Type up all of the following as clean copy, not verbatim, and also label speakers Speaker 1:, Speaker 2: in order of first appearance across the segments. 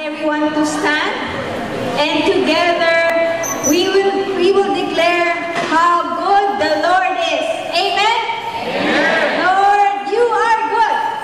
Speaker 1: everyone to stand, and together we will declare how good the Lord is. Amen? Amen. Lord, you are good.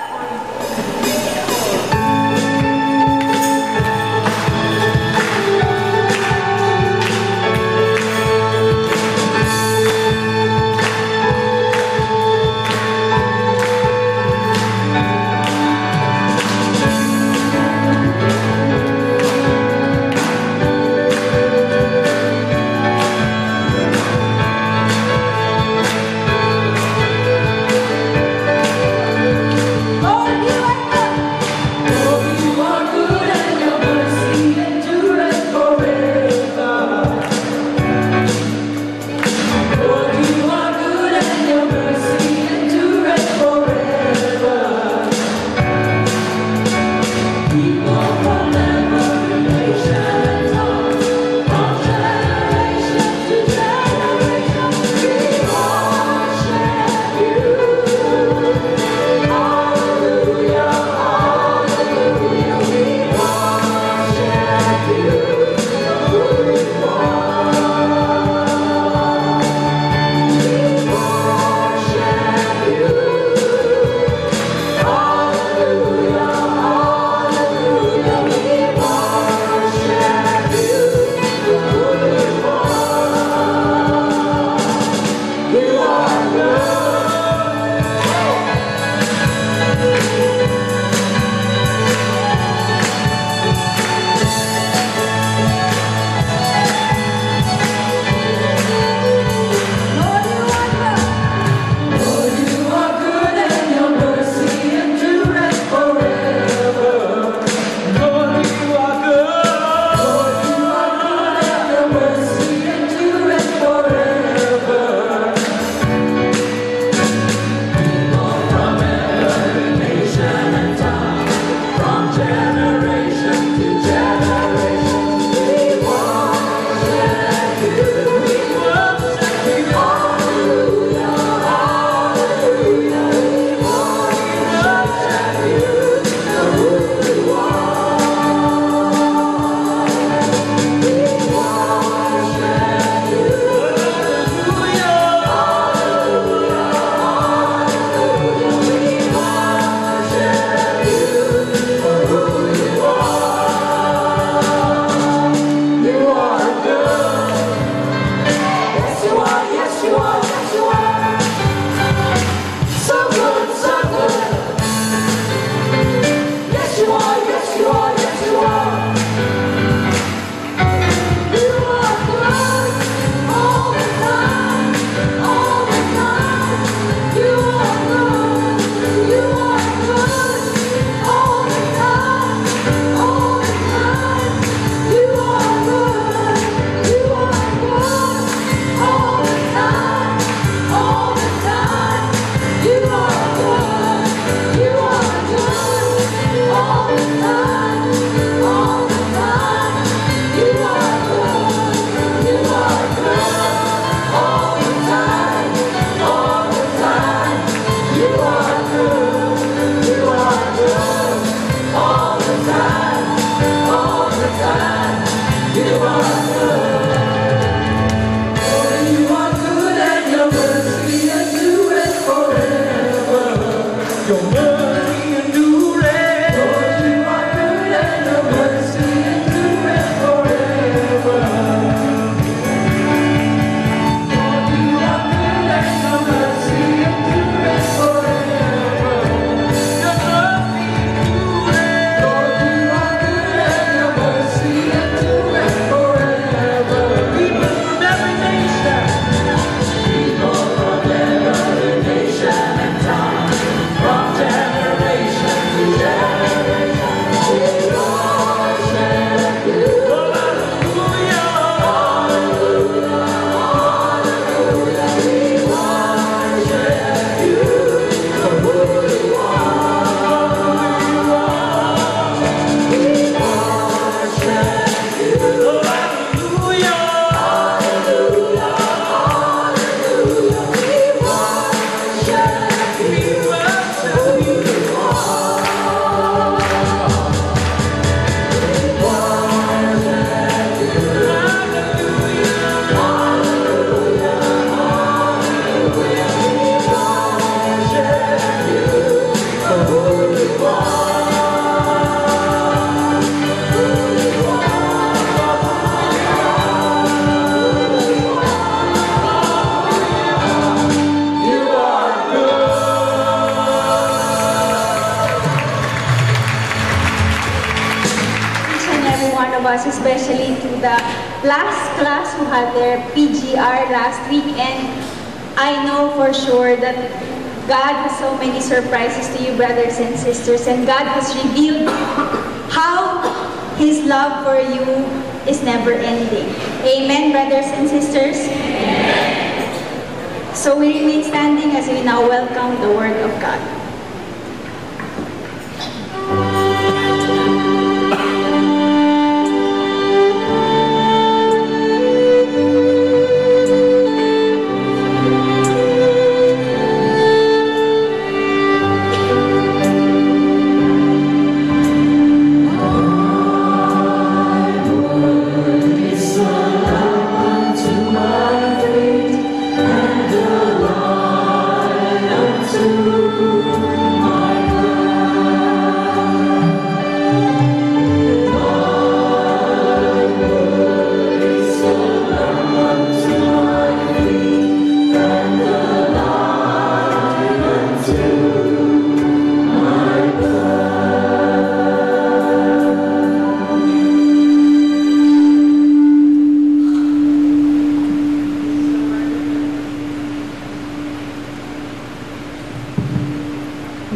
Speaker 1: one of us, especially to the last class who had their PGR last week. And I know for sure that God has so many surprises to you, brothers and sisters, and God has revealed how His love for you is never ending. Amen, brothers and sisters? Amen. So we remain standing as we now welcome the Word of God.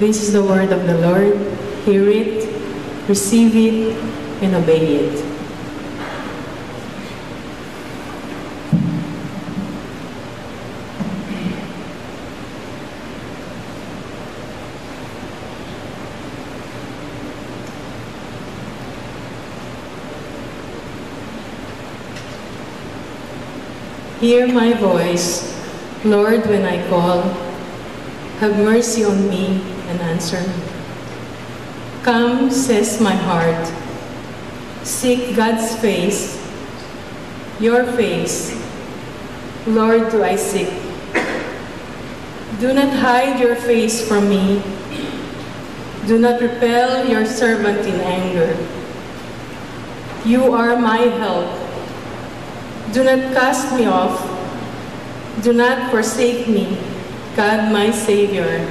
Speaker 2: This is the word of the Lord. Hear it, receive it, and obey it. Hear my voice, Lord, when I call. Have mercy on me and answer me. Come, says my heart. Seek God's face, your face. Lord, do I seek. Do not hide your face from me. Do not repel your servant in anger. You are my help. Do not cast me off. Do not forsake me, God, my Savior.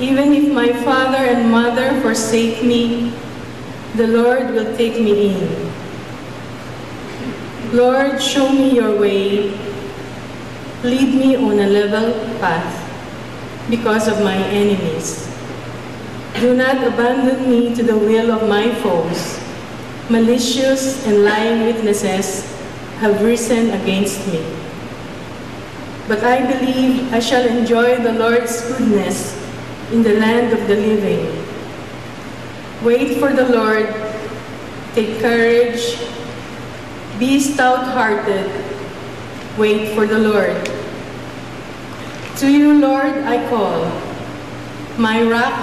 Speaker 2: Even if my father and mother forsake me, the Lord will take me in. Lord, show me your way. Lead me on a level path because of my enemies. Do not abandon me to the will of my foes. Malicious and lying witnesses have risen against me. But I believe I shall enjoy the Lord's goodness in the land of the living. Wait for the Lord, take courage, be stout-hearted, wait for the Lord. To you, Lord, I call. My rock,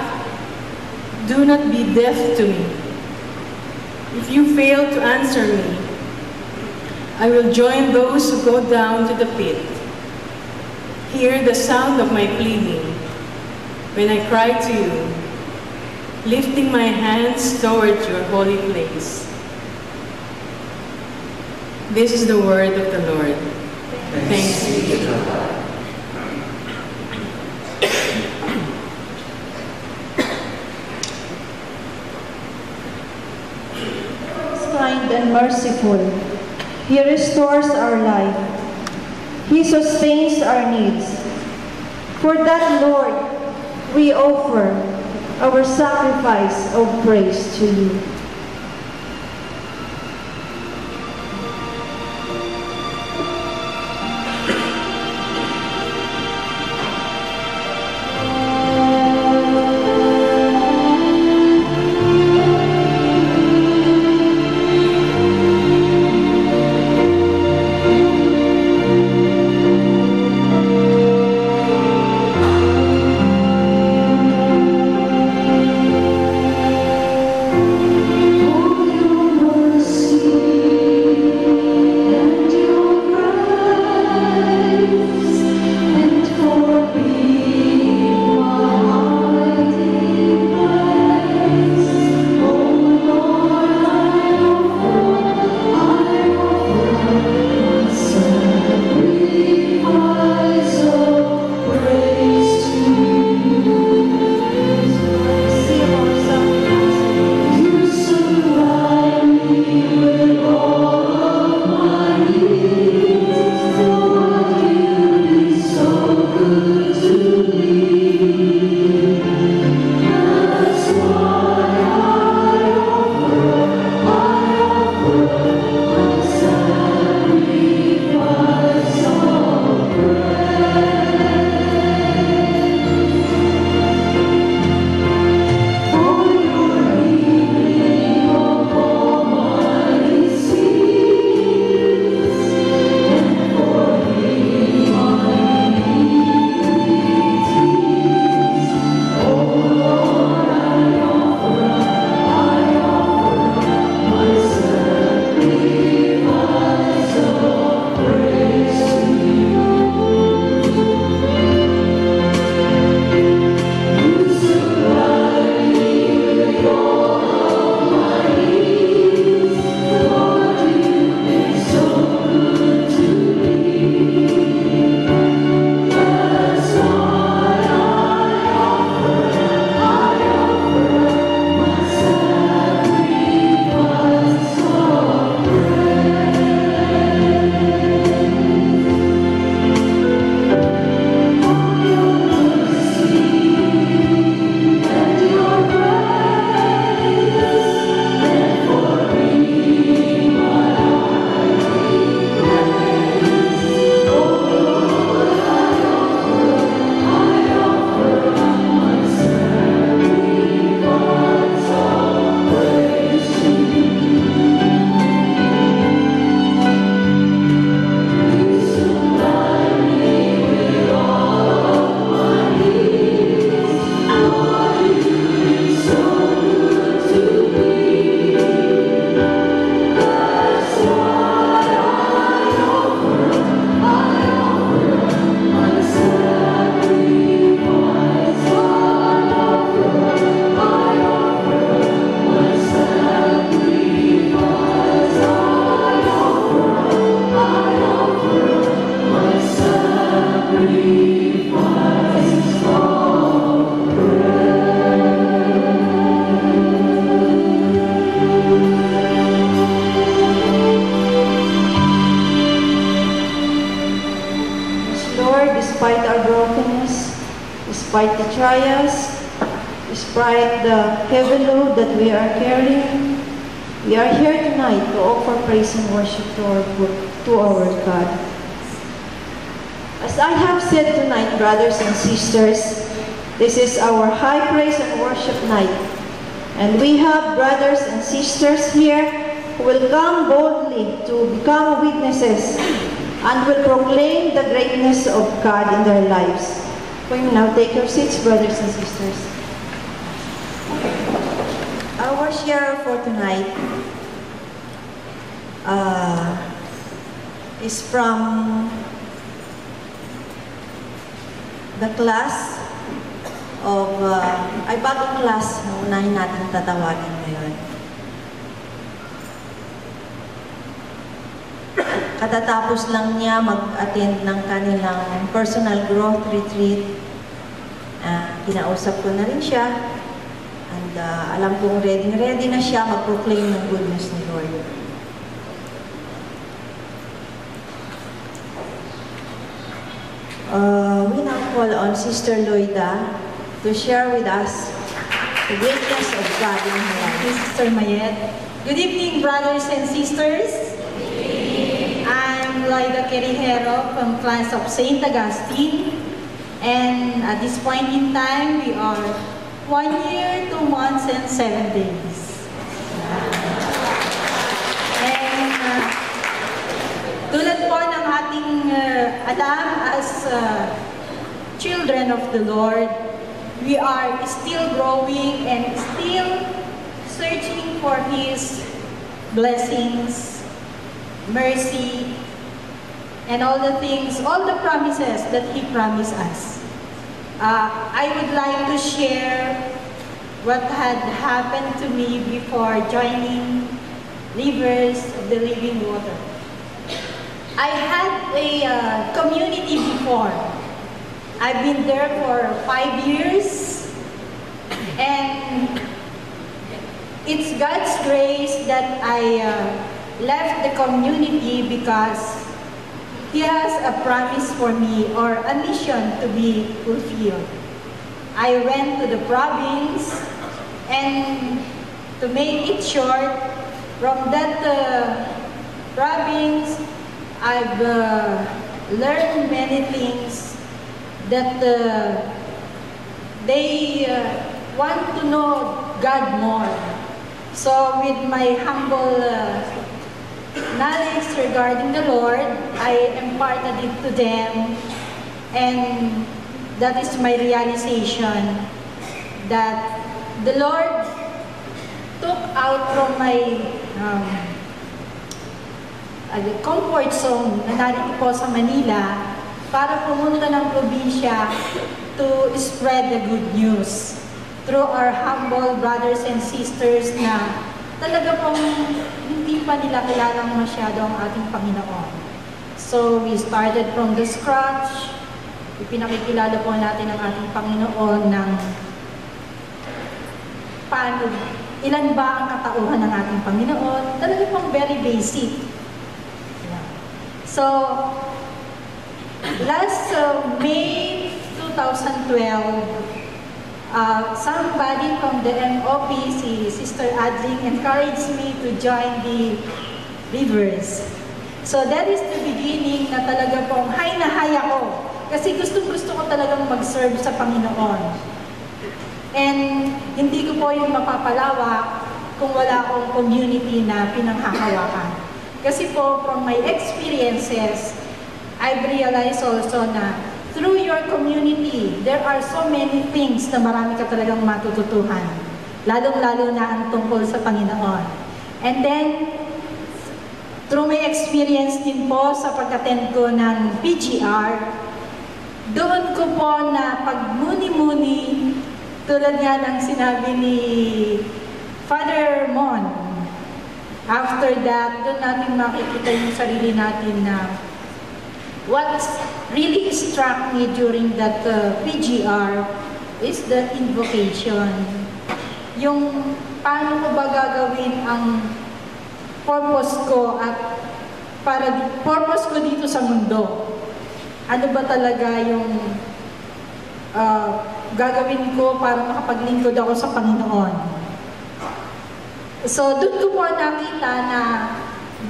Speaker 2: do not be deaf to me. If you fail to answer me, I will join those who go down to the pit. Hear the sound of my pleading when I cry to you, lifting my hands toward your holy place. This is the word of the Lord. Thanks be to God.
Speaker 3: Kind and merciful, He restores our life. He sustains our needs. For that, Lord, we offer our sacrifice of praise to you. trials, despite the heavy load that we are carrying, we are here tonight to offer praise and worship to our God. As I have said tonight, brothers and sisters, this is our high praise and worship night. And we have brothers and sisters here who will come boldly to become witnesses and will proclaim the greatness of God in their lives. Will you now take your seats, brothers and sisters? Our share for tonight is from the class of, ay bagong class na unahin natin tatawagin ngayon. Katatapos lang niya mag-attend ng kanilang personal growth retreat. Kinausap ko na rin siya. And alam kong ready na siya mag-proclaim ng goodness ni Lord. We now call on Sister Loida to share with us the greatness of God in her life.
Speaker 1: Sister Mayet. Good evening, brothers and sisters. I'm Loida Querijero from class of St. Augustine. And at this point in time, we are 1 year, 2 months, and 7 days. And tulad po ng ating alam as children of the Lord, we are still growing and still searching for His blessings, mercy, and all the things, all the promises that He promised us. I would like to share what had happened to me before joining Rivers of the Living Water. I had a community before. I've been there for 5 years, and it's God's grace that I left the community because He has a promise for me or a mission to be fulfilled. I went to the province, and to make it short, from that province, I've learned many things that they want to know God more. So with my humble knowledge regarding the Lord, I imparted it to them, and that is my realization that the Lord took out from my comfort zone na narito po sa Manila para pumunta ng probinsya to spread the good news through our humble brothers and sisters na talaga pong hindi pa nila kilalang masyado ang ating Panginoon. So we started from the scratch. Ipinakikilala po natin ang ating Panginoon ng paano, ilan ba ang katauhan ng ating Panginoon. Talaga pong very basic. Yeah. So, last May 2012, somebody from the MOP, si Sister Adling, encouraged me to join the Rivers. So that is the beginning na talaga pong high na high ako. Kasi gusto ko talagang mag-serve sa Panginoon. And hindi ko po yung mapapalawak kung wala akong community na pinanghahawakan. Kasi po, from my experiences, I've realized also na through your community, there are so many things na marami ka talagang matututuhan. Lalong-lalo na ang tungkol sa Panginoon. And then, through my experience din po sa pag-attend ko ng PGR, doon ko po na pagmuni-muni, tulad nga ng sinabi ni Father Mon. After that, doon natin makikita yung sarili natin na what really struck me during that PGR is the invocation. Yung paano ko ba gagawin ang purpose ko at purpose ko dito sa mundo. Ano ba talaga yung
Speaker 4: gagawin ko para makapaglingkod ako sa Panginoon. So, doon ko po nakita na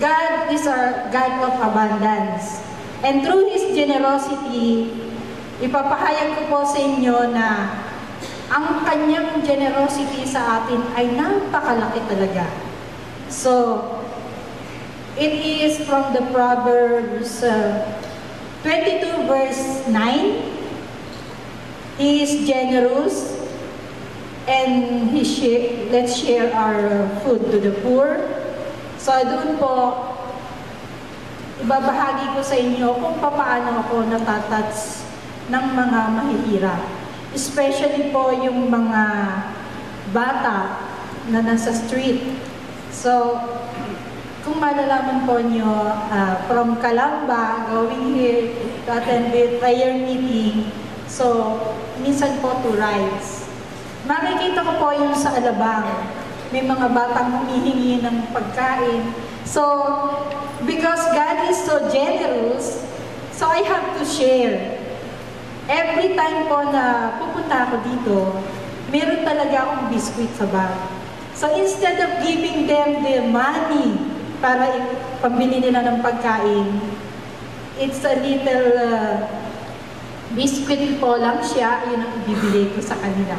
Speaker 4: God is our God of abundance. And through His generosity, ipapahayag ko po sa inyo na ang kanyang generosity sa atin ay napakalaki talaga. So, it is from the Proverbs 22 verse 9. He is generous and let's share our food to the poor. So, doon po, ibabahagi ko sa inyo kung paano ako natatats ng mga mahihirap. Especially po yung mga bata na nasa street. So, kung malalaman po nyo, from Calamba, going here to attend the prayer meeting, so, minsan po 2 rides. Makikita ko po yung sa Alabang. May mga batang humihingi ng pagkain. So, because God is so generous, so I have to share. Every time po na pupunta ako dito, meron talaga akong biscuit sa bag. So instead of giving them the money para pambili nila ng pagkain, it's a little biscuit po lang siya, yun ang ibibigay ko sa kanila.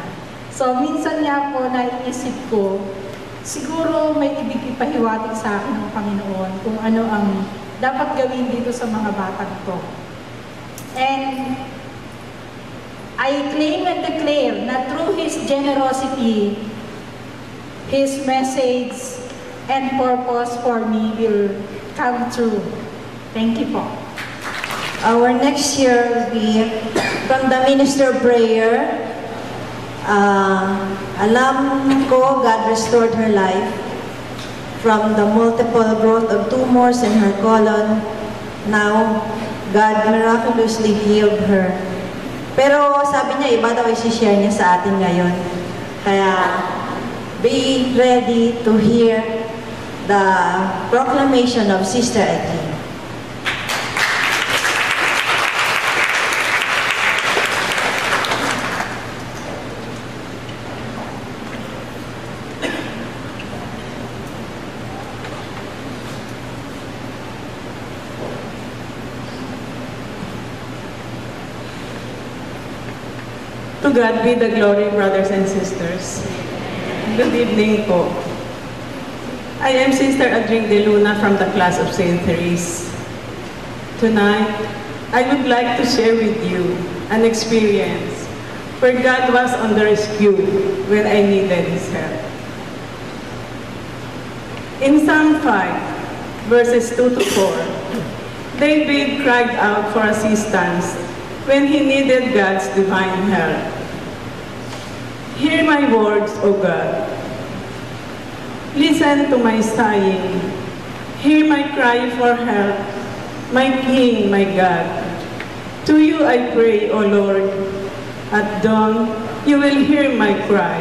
Speaker 4: So minsan nga po naiisip ko, siguro may ibig ipahiwatig sa akin ng Panginoon kung ano ang dapat gawin dito sa mga batang to. And I claim and declare na through His generosity, His message and purpose for me will come true. Thank you po.
Speaker 3: Our next year will be from the Minister of Prayer. Alam ko God restored her life from the multiple growth of tumors in her colon. Now, God miraculously healed her. Pero sabi niya, iba daw isi-share niya sa atin ngayon. Kaya, be ready to hear the proclamation of Sister Edlin.
Speaker 2: To God be the glory, brothers and sisters. Good evening po. I am Sister Adring de Luna from the class of St. Therese. Tonight, I would like to share with you an experience where God was on the rescue when I needed His help. In Psalm 5, verses 2 to 4, David cried out for assistance when he needed God's divine help. Hear my words, O God. Listen to my sighing. Hear my cry for help, my King, my God. To you I pray, O Lord. At dawn, you will hear my cry.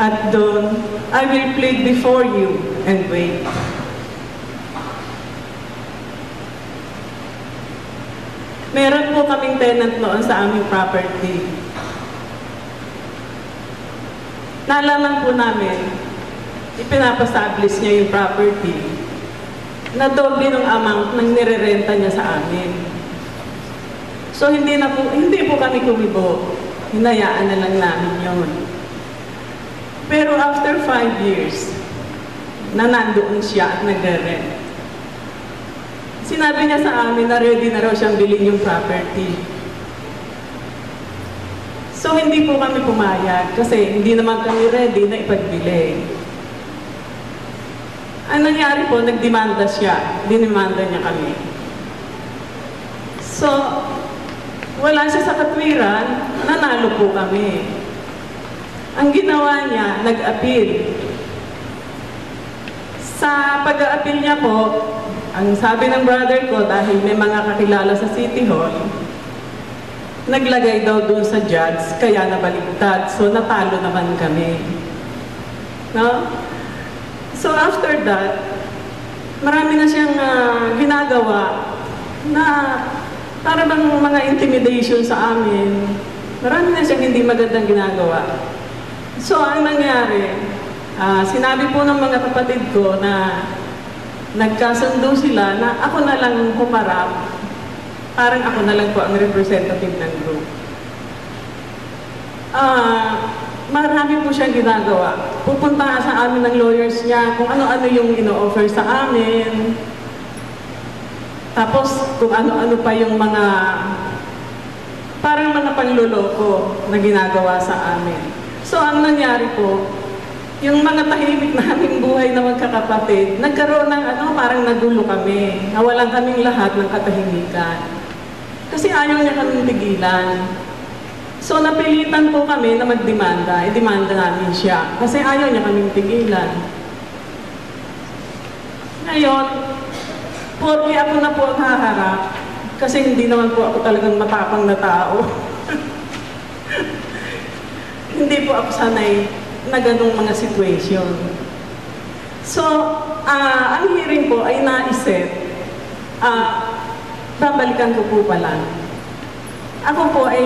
Speaker 2: At dawn, I will plead before you and wait. Meron po kaming tenant noon sa aming property. Nalaman po namin, ipinapastablish niya yung property na doble ng amount ng nirerenta niya sa amin. So hindi po kami kumibo. Hinayaan na lang namin yun. Pero after 5 years, na nandoon siya at nagre-rent. Sinabi niya sa amin na ready na raw siyang bilhin yung property. So hindi po kami pumayag kasi hindi naman kami ready na ipagbili. Ang nangyari po, nagdemanda siya. Dinimanda niya kami. So, wala siya sa katwiran, nanalo po kami. Ang ginawa niya, nag-appeal. Sa pag-a-appeal niya po, ang sabi ng brother ko, dahil may mga kakilala sa City Hall, naglagay daw doon sa judge, kaya nabaligtad. So, natalo naman kami. No? So, after that, marami na siyang ginagawa na para bang mga intimidation sa amin. Marami na siyang hindi magandang ginagawa. So, ang nangyari, sinabi po ng mga kapatid ko na nagkasundo sila na ako na lang humarap, parang ako na lang po ang representative ng group. Marami po siyang ginagawa. Pupunta sa amin ng lawyers niya kung ano-ano yung ino-offer sa amin. Tapos kung ano-ano pa yung mga parang mga panluloko na ginagawa sa amin. So ang nangyari po, yung mga tahimik naming buhay na magkakapatid, nagkaroon ng parang nagulo kami. Nawalan kaming lahat ng katahimikan. Kasi ayaw niya kaming tigilan. So napilitan po kami na magdemanda. I-demanda namin siya. Kasi ayaw niya kaming tigilan. Ngayon, porque ako na po ang haharap, kasi hindi naman po ako talagang matapang na tao. Hindi po ako sanay na ganong mga situation. So, ang hearing po ay naiset. Babalikan ko po pala. Ako po ay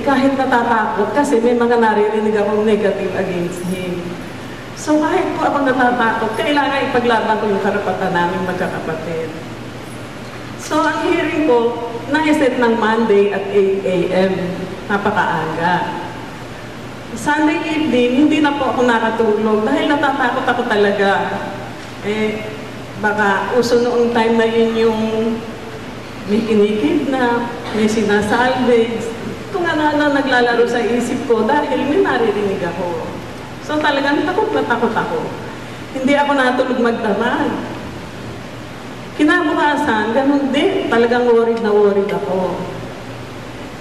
Speaker 2: kahit natatakot kasi may mga naririnig akong negative against him. So kahit po ako natatakot, kailangan ipaglaban ko yung karapatan namin magkakapatid. So ang hearing ko, naiset ng Monday at 8 a.m. Napakaaga. Sunday evening, hindi na po ako nakatulog dahil natatakot ako talaga. Baka uso noong time na yun yung may kinikidnap, may sinasalvage, kung ano-ano naglalaro sa isip ko dahil may naririnig ako. So talagang takot na takot ako. Hindi ako natulog magdamag. Kinabukasan, ganun din, talagang worried na worried ako.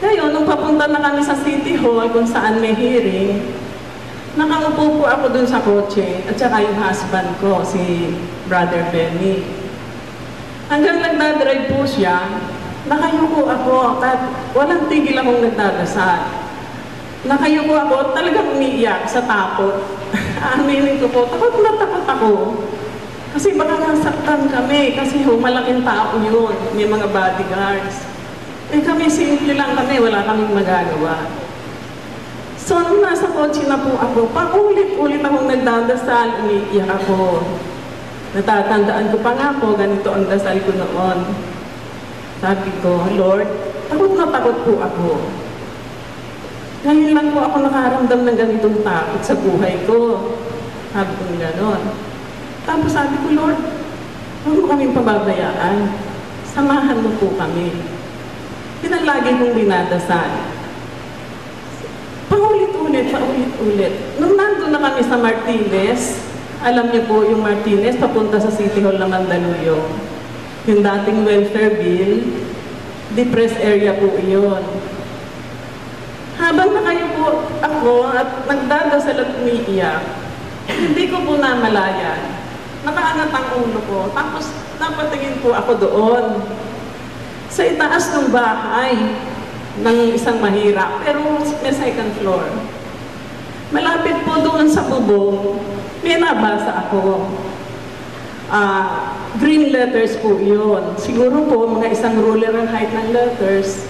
Speaker 2: Ngayon, nung papunta na kami sa City Hall kung saan may hearing, nakaupo po ako dun sa kotse at saka yung husband ko, si Brother Benny. Hanggang nagdadrive po siya, nakayuko ako at walang tigil akong nagdadasal. Nakayuko ako, talagang umiiyak sa takot. Aminin ko po, takot na takot ako. Kasi baka nasaktan kami, kasi malaking tao yun, may mga bodyguards. Kami simple lang kami, wala kaming magagawa. So, nung nasa kotse na po ako, paulit-ulit akong nagdadasal, umiiyak ako. Natatandaan ko pa nga po, ganito ang dasal ko noon. Sabi ko, Lord, takot na takot po ako. Ngayon lang po ako nakaramdam ng ganitong takot sa buhay ko. Sabi ko gano'n. Tapos sabi ko, Lord, huwag mo kaming pababayaan. Samahan mo po kami. Yun ang lagi kong dinadasal. Paulit-ulit. Nung nandun na kami sa Martinez, alam niyo po yung Martinez, papunta sa City Hall ng Mandaluyong. Yung dating welfare depressed area po iyon. Habang nakayupo ako at nagdadasal at umiiyak, hindi ko po namalayan. Nakaangat ang ulo ko. Tapos napatingin po ako doon. Sa itaas ng bahay ng isang mahirap, pero may second floor. Malapit po doon sa bubong, may nabasa ako. Green letters po yun. Siguro po, mga isang ruler ang height ng letters.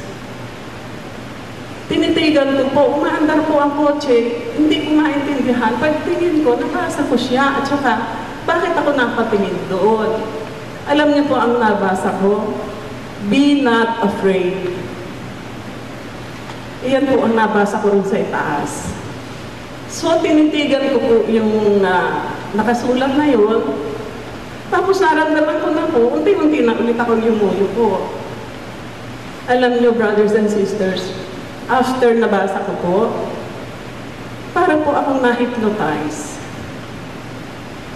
Speaker 2: Tinitigan ko po, umaandar po ang kotse, hindi ko maintindihan. Pagtingin ko, nabasa ko siya, at saka, bakit ako napatingin doon? Alam niyo po ang nabasa ko? Be not afraid. Iyan po ang nabasa ko rin sa itaas. So, tinitigan ko po yung nakasulat na yun. Tapos naramdaman ko na po, unti-unti na ulit ako yumuyo po. Alam niyo, brothers and sisters, after nabasa ko po, para po akong na-hypnotize.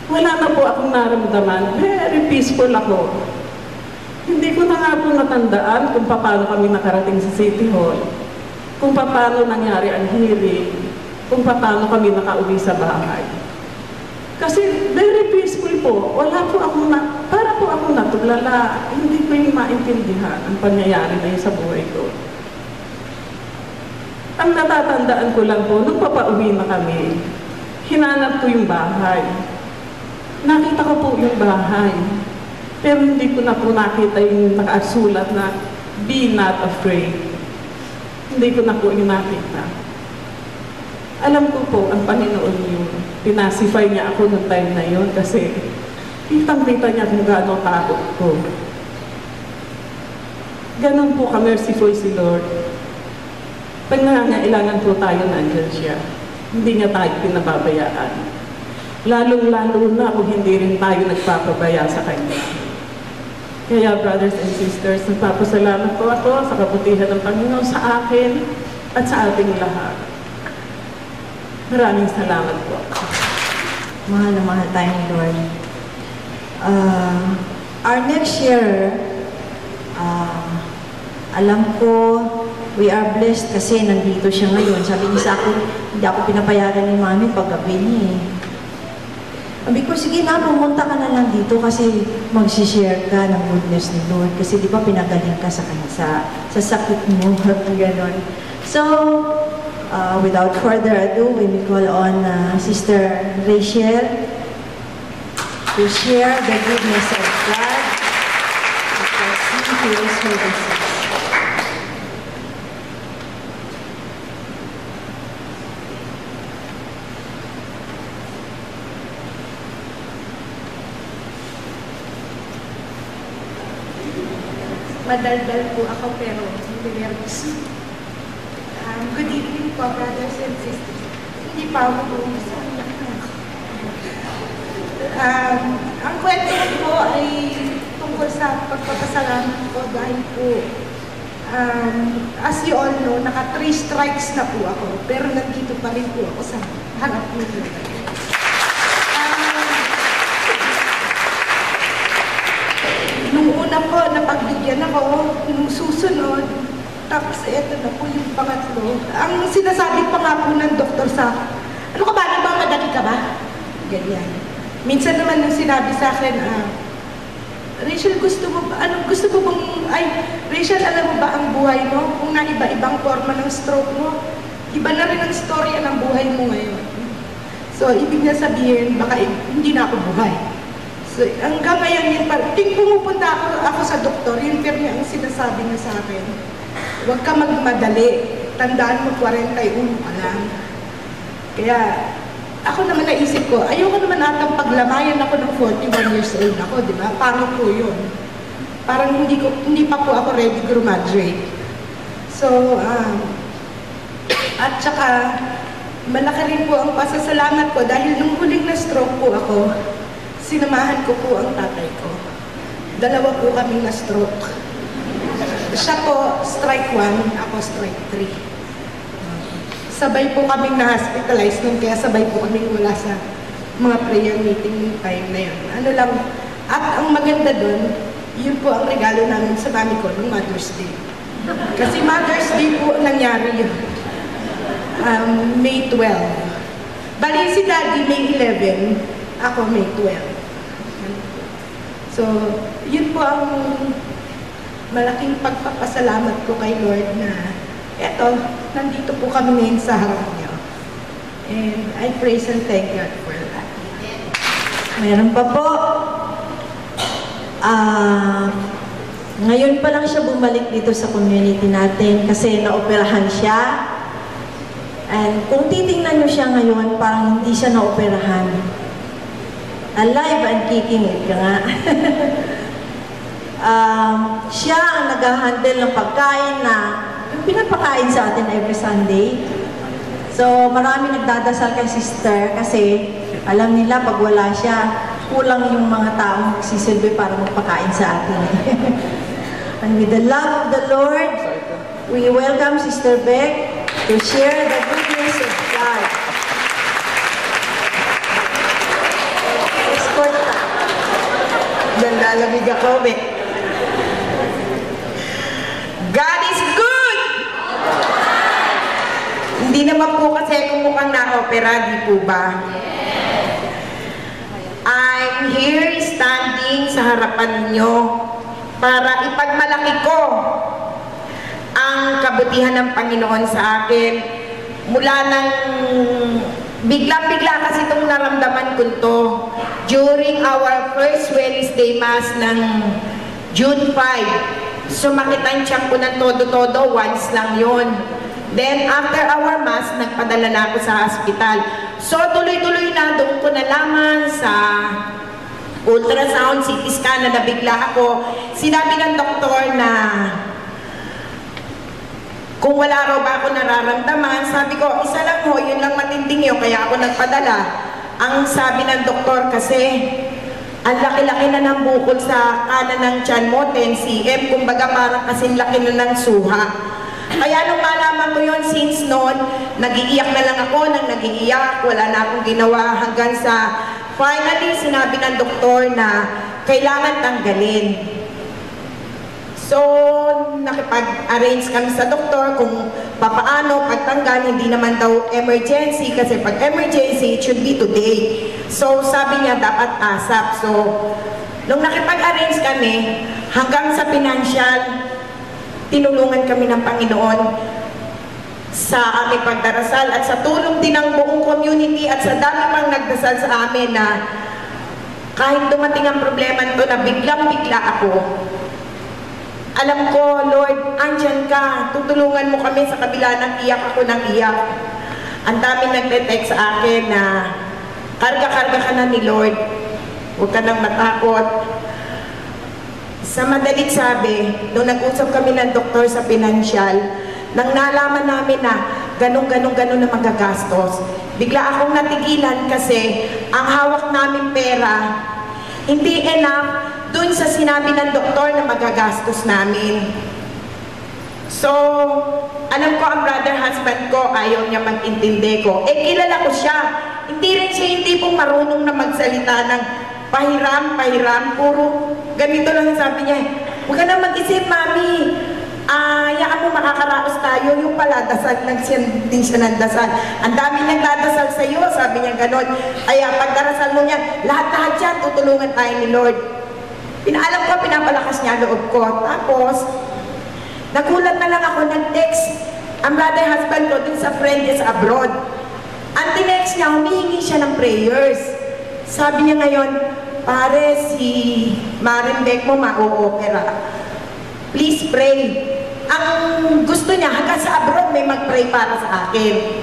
Speaker 2: Wala na po akong naramdaman. Very peaceful ako. Hindi ko na nga po natandaan kung paano kami nakarating sa City Hall, kung paano nangyari ang hearing, kung paano kami nakauwi sa bahay. Kasi very peaceful po. Wala po akong para po akong natulala. Hindi ko yung maintindihan ang pangyayari na yun sa buhay ko. Ang natatandaan ko lang po, nung papauwi na kami, hinanap ko yung bahay. Nakita ko po yung bahay. Pero hindi ko na po nakita yung nakasulat na, be not afraid. hindi ko na po yung nakita. Alam ko po, ang Panginoon yung pinasify niya ako noong time na yun kasi kitang-kita niya kung gaano takot ko. Ganon po ka-merciful si Lord. Pag nangangailangan po tayo, nandyan siya. Hindi niya tayo pinababayaan. Lalong-lalo na kung hindi rin tayo nagpapabaya sa Kanya. Kaya brothers and sisters, nagpapasalamat po ako sa kabutihan ng Panginoon sa akin at sa ating lahat. Maraming salamat po.
Speaker 3: Mahal na mahal tayong Lord. Our next year, alam ko, we are blessed kasi nandito siya ngayon. Sabi niya sa akin, hindi ako pinapayagan ni Mami paggabi niya. Sabi ko, sige na, pumunta ka na lang dito kasi mag-share ka ng goodness ni Lord. Kasi di ba pinagaling ka sa kanya, sa sakit mo, gano'n. So, without further ado, we will call on Sister Rachel to share the goodness of God because He is services.
Speaker 5: Madaldal po ako pero hindi nervous. Good evening po, brothers and sisters. Hindi pa ako buumisa. Ang kwento ko ay tungkol sa pagpapasalamat ko dahil po, as you all know, naka 3 strikes na po ako. Pero nandito pa rin po ako sa harap nito. Nung una po, napagbigyan ako. Nung susunod, tapos eto na po yung pangatlo. Ang sinasabi pa nga po ng doktor sa ano ka ba? Nagmamadali ka ba? Ganyan. Minsan naman nung sinabi sa akin, Rachel, gusto mo ba, Rachel, alam mo ba ang buhay mo? Kung na iba-ibang forma ng stroke mo, iba na rin ang storya ng buhay mo ngayon. So, ibig na sabihin, baka hindi na ako buhay. So, hanggang ngayon yun pa, pumupunta ako sa doktor, yun pero niya ang sinasabi niya sa akin, huwag ka magmadali, tandaan mo 41 ka lang. Kaya, ako naman naisip ko, ayoko naman atang paglamayan ako ng 41 years old ako, di ba? Pangit po yun. Parang hindi pa po ako ready to graduate. So, at saka, malaki rin po ang pasasalamat ko dahil nung huling na stroke po ako, sinamahan ko po ang tatay ko. 2 po kaming na-stroke. Siya po, strike 1, ako strike 3. Sabay po kaming na-hospitalize nun, kaya sabay po kaming wala sa mga prayer meeting time na yun. Ano lang, at ang maganda dun, yun po ang regalo namin sa mami ko nung Mother's Day. Kasi Mother's Day po nangyari yun. May 12. Bali si Daddy May 11, ako May 12. So, yun po ang malaking pagpapasalamat ko kay Lord na eto, nandito po kami ngayon sa harap niyo. And I praise and thank God for that.
Speaker 3: Meron pa po. Ngayon pa lang siya bumalik dito sa community natin kasi naoperahan siya. And kung titingnan niyo siya ngayon, parang hindi siya naoperahan. Alive and kicking, ika nga. Siya ang nag-handle ng pagkain na yung pinapakain sa atin every Sunday. So, marami nagdadasal kay sister kasi alam nila pag wala siya, kulang yung mga taong magsisilbi para magpakain sa atin. And with the love of the Lord, we welcome Sister Beck to share the goodness of God.
Speaker 5: Nanlalamig ako, Beck. God is good! Hindi naman po kasi kung mukhang na-opera, di po ba? I'm here standing sa harapan ninyo para ipagmalaki ko ang kabutihan ng Panginoon sa akin. Mula nang bigla-bigla kasi itong naramdaman ko to during our first Wednesday Mass ng June 5. Sumakit ang tiyan ko ng todo-todo, once lang yun.
Speaker 6: Then, after our mass, nagpadala na ako sa hospital. So, tuloy-tuloy na, doon ko nalaman sa ultrasound, CT scan na nabigla ako. Sinabi ng doktor na kung wala raw ba ako nararamdaman, sabi ko, isa lang ho, yun lang matinding yun, kaya ako nagpadala. Ang sabi ng doktor kasi, ang laki-laki na ng bukol sa kanan ng tiyan mo, 10 cm, kumbaga parang kasing laki na ng suha. Kaya nung malaman ko yun, since noon, nag-iiyak na lang ako, nang nag-iiyak, wala na akong ginawa hanggang sa finally, sinabi ng doktor na kailangan tanggalin. So, nakipag-arrange kami sa doktor kung papaano pagtanggal, hindi naman daw emergency kasi pag emergency, it should be today. So, sabi niya dapat ASAP. So, nung nakipag-arrange kami, hanggang sa financial, tinulungan kami ng Panginoon sa aming pagdarasal at sa tulong din ng buong community at sa dami pang nagdasal sa amin na kahit dumating ang problema ito na biglang-bigla ako, alam ko, Lord, andyan ka, tutulungan mo kami sa kabila ng iyak ako ng iyak. Ang daming nagte-text sa akin na karga-karga ka na ni Lord, huwag ka nang matakot. Sa madalit sabi, nung nag-usap kami ng doktor sa financial, nang nalaman namin na ganun na magagastos, bigla akong natigilan kasi ang hawak namin pera, hindi enough dun sa sinabi ng doktor na magagastos namin. So, alam ko ang brother husband ko, ayaw niya mag-intindi ko. Eh, kilala ko siya. Hindi rin siya hindi pong marunong na magsalita ng pahiram, puro ganito lang sabi niya. Huwag ka na mag-isip, mami. Yaan mo makakaraos tayo. Yung pala, dasal lang din siya ng dasal. Ang dami nagdadasal sa iyo, sabi niya ganon. Kaya pagdarasal mo niyan, lahat-lahat yan, tutulungan tayo ni Lord. Pinaalam ko, pinapalakas niya loob ko. Tapos, nagulat na lang ako, nag-text ang brother husband ko dun sa friend niya sa abroad. Ang tinext niya, humihingi siya ng prayers. Sabi niya ngayon, pare, si Marimbek mo ma-o-opera. Please pray. Ang gusto niya, hanggang sa abroad may mag-pray para sa akin.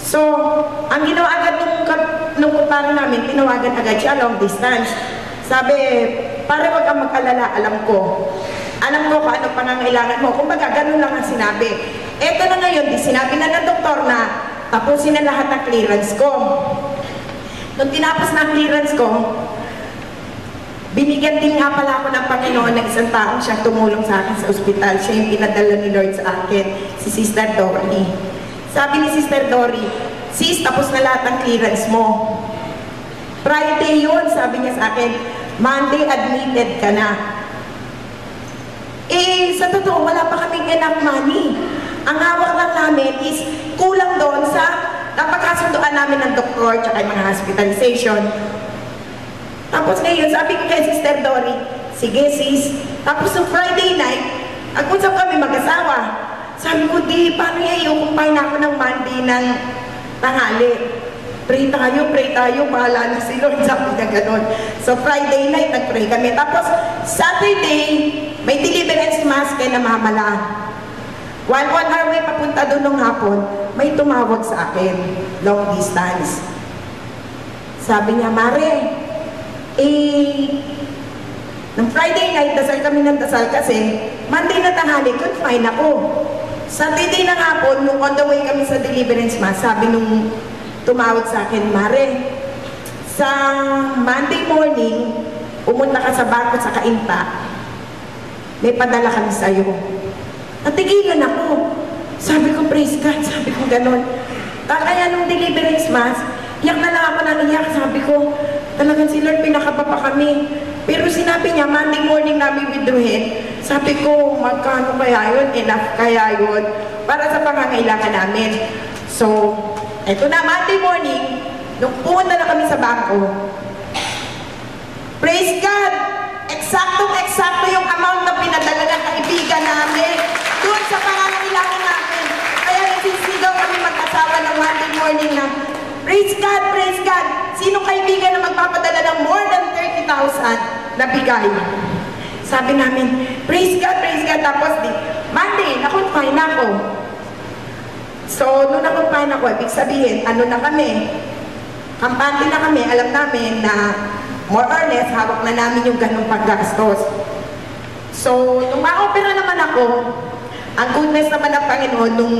Speaker 6: So, ang ginawa agad nung kumpara namin, tinawagan agad siya long distance. Sabi, pare, wag kang mag-alala, alam ko. Alam ko kung ano pangangailangan mo. Kumbaga, ganun lang ang sinabi. Eto na ngayon, sinabi na ng doktor na tapusin na lahat ng clearance ko. Nung tinapos na ang clearance ko, binigyan din nga pala ako ng Panginoon ng isang taong siyang tumulong sa akin sa ospital. Siya yung pinadala ni Lord sa akin, si Sister Dory. Sabi ni Sister Dory, sis, tapos na lahat ng clearance mo. Friday yun, sabi niya sa akin, Monday admitted ka na. Eh, sa totoo, wala pa kaming enough money. Ang hawak lang namin is kulang doon sa napagkasunduan namin ng doktor at mga hospitalization. Tapos ngayon, sabi ko kay Sister Dory, sige sis. Tapos sa Friday night, nag-usap kami mag-asawa. Sabi ko, di, paano i-ukumpay na ako ng Monday ng tanghali? Pray tayo, bahala na si Lord, sabi niya gano'n. So Friday night, nag-pray kami. Tapos Saturday, may deliverance mass kay namamalaan. While on our way papunta doon nung hapon, may tumawag sa akin, long distance. Sabi niya, Mare, nung Friday night, dasal kami ng dasal kasi Monday na tanghali, confine ako. Saturday na hapon, nung on the way kami sa deliverance mass, sabi nung tumawag sa akin, Mare, sa Monday morning, pumunta ka sa bangko sa Kainta, may padala kami sa'yo. Natigilan ako. Sabi ko, praise God, sabi ko gano'n. Kaya nung deliverance mass, iyak na lang ako nang iyak. Sabi ko, talagang si Lord, pinakaba pa kami. Pero sinabi niya, Monday morning namin withdrawin. Sabi ko, magkano kaya yun? Enough kaya yun? Para sa pangangailangan namin. So, eto na, Monday morning, nung pumunta na kami sa bangko, praise God! Eksaktong-eksakto yung amount na pinadala ng kaibigan namin doon sa pangangailangan namin. Kaya nagsisigaw kami mag-asawa ng Monday morning na, praise God, praise God! Sinong kaibigan na magpapadala ng more than 30,000 na bigay? Sabi namin, praise God, praise God. Tapos di, Monday, na-confine ako. So, nung nakumpahan ako, ibig sabihin, ano na kami? Kampante na kami, alam namin na more or less, hawak na namin yung ganong paggastos. So, nung ma-opera naman ako, ang goodness naman ng Panginoon, nung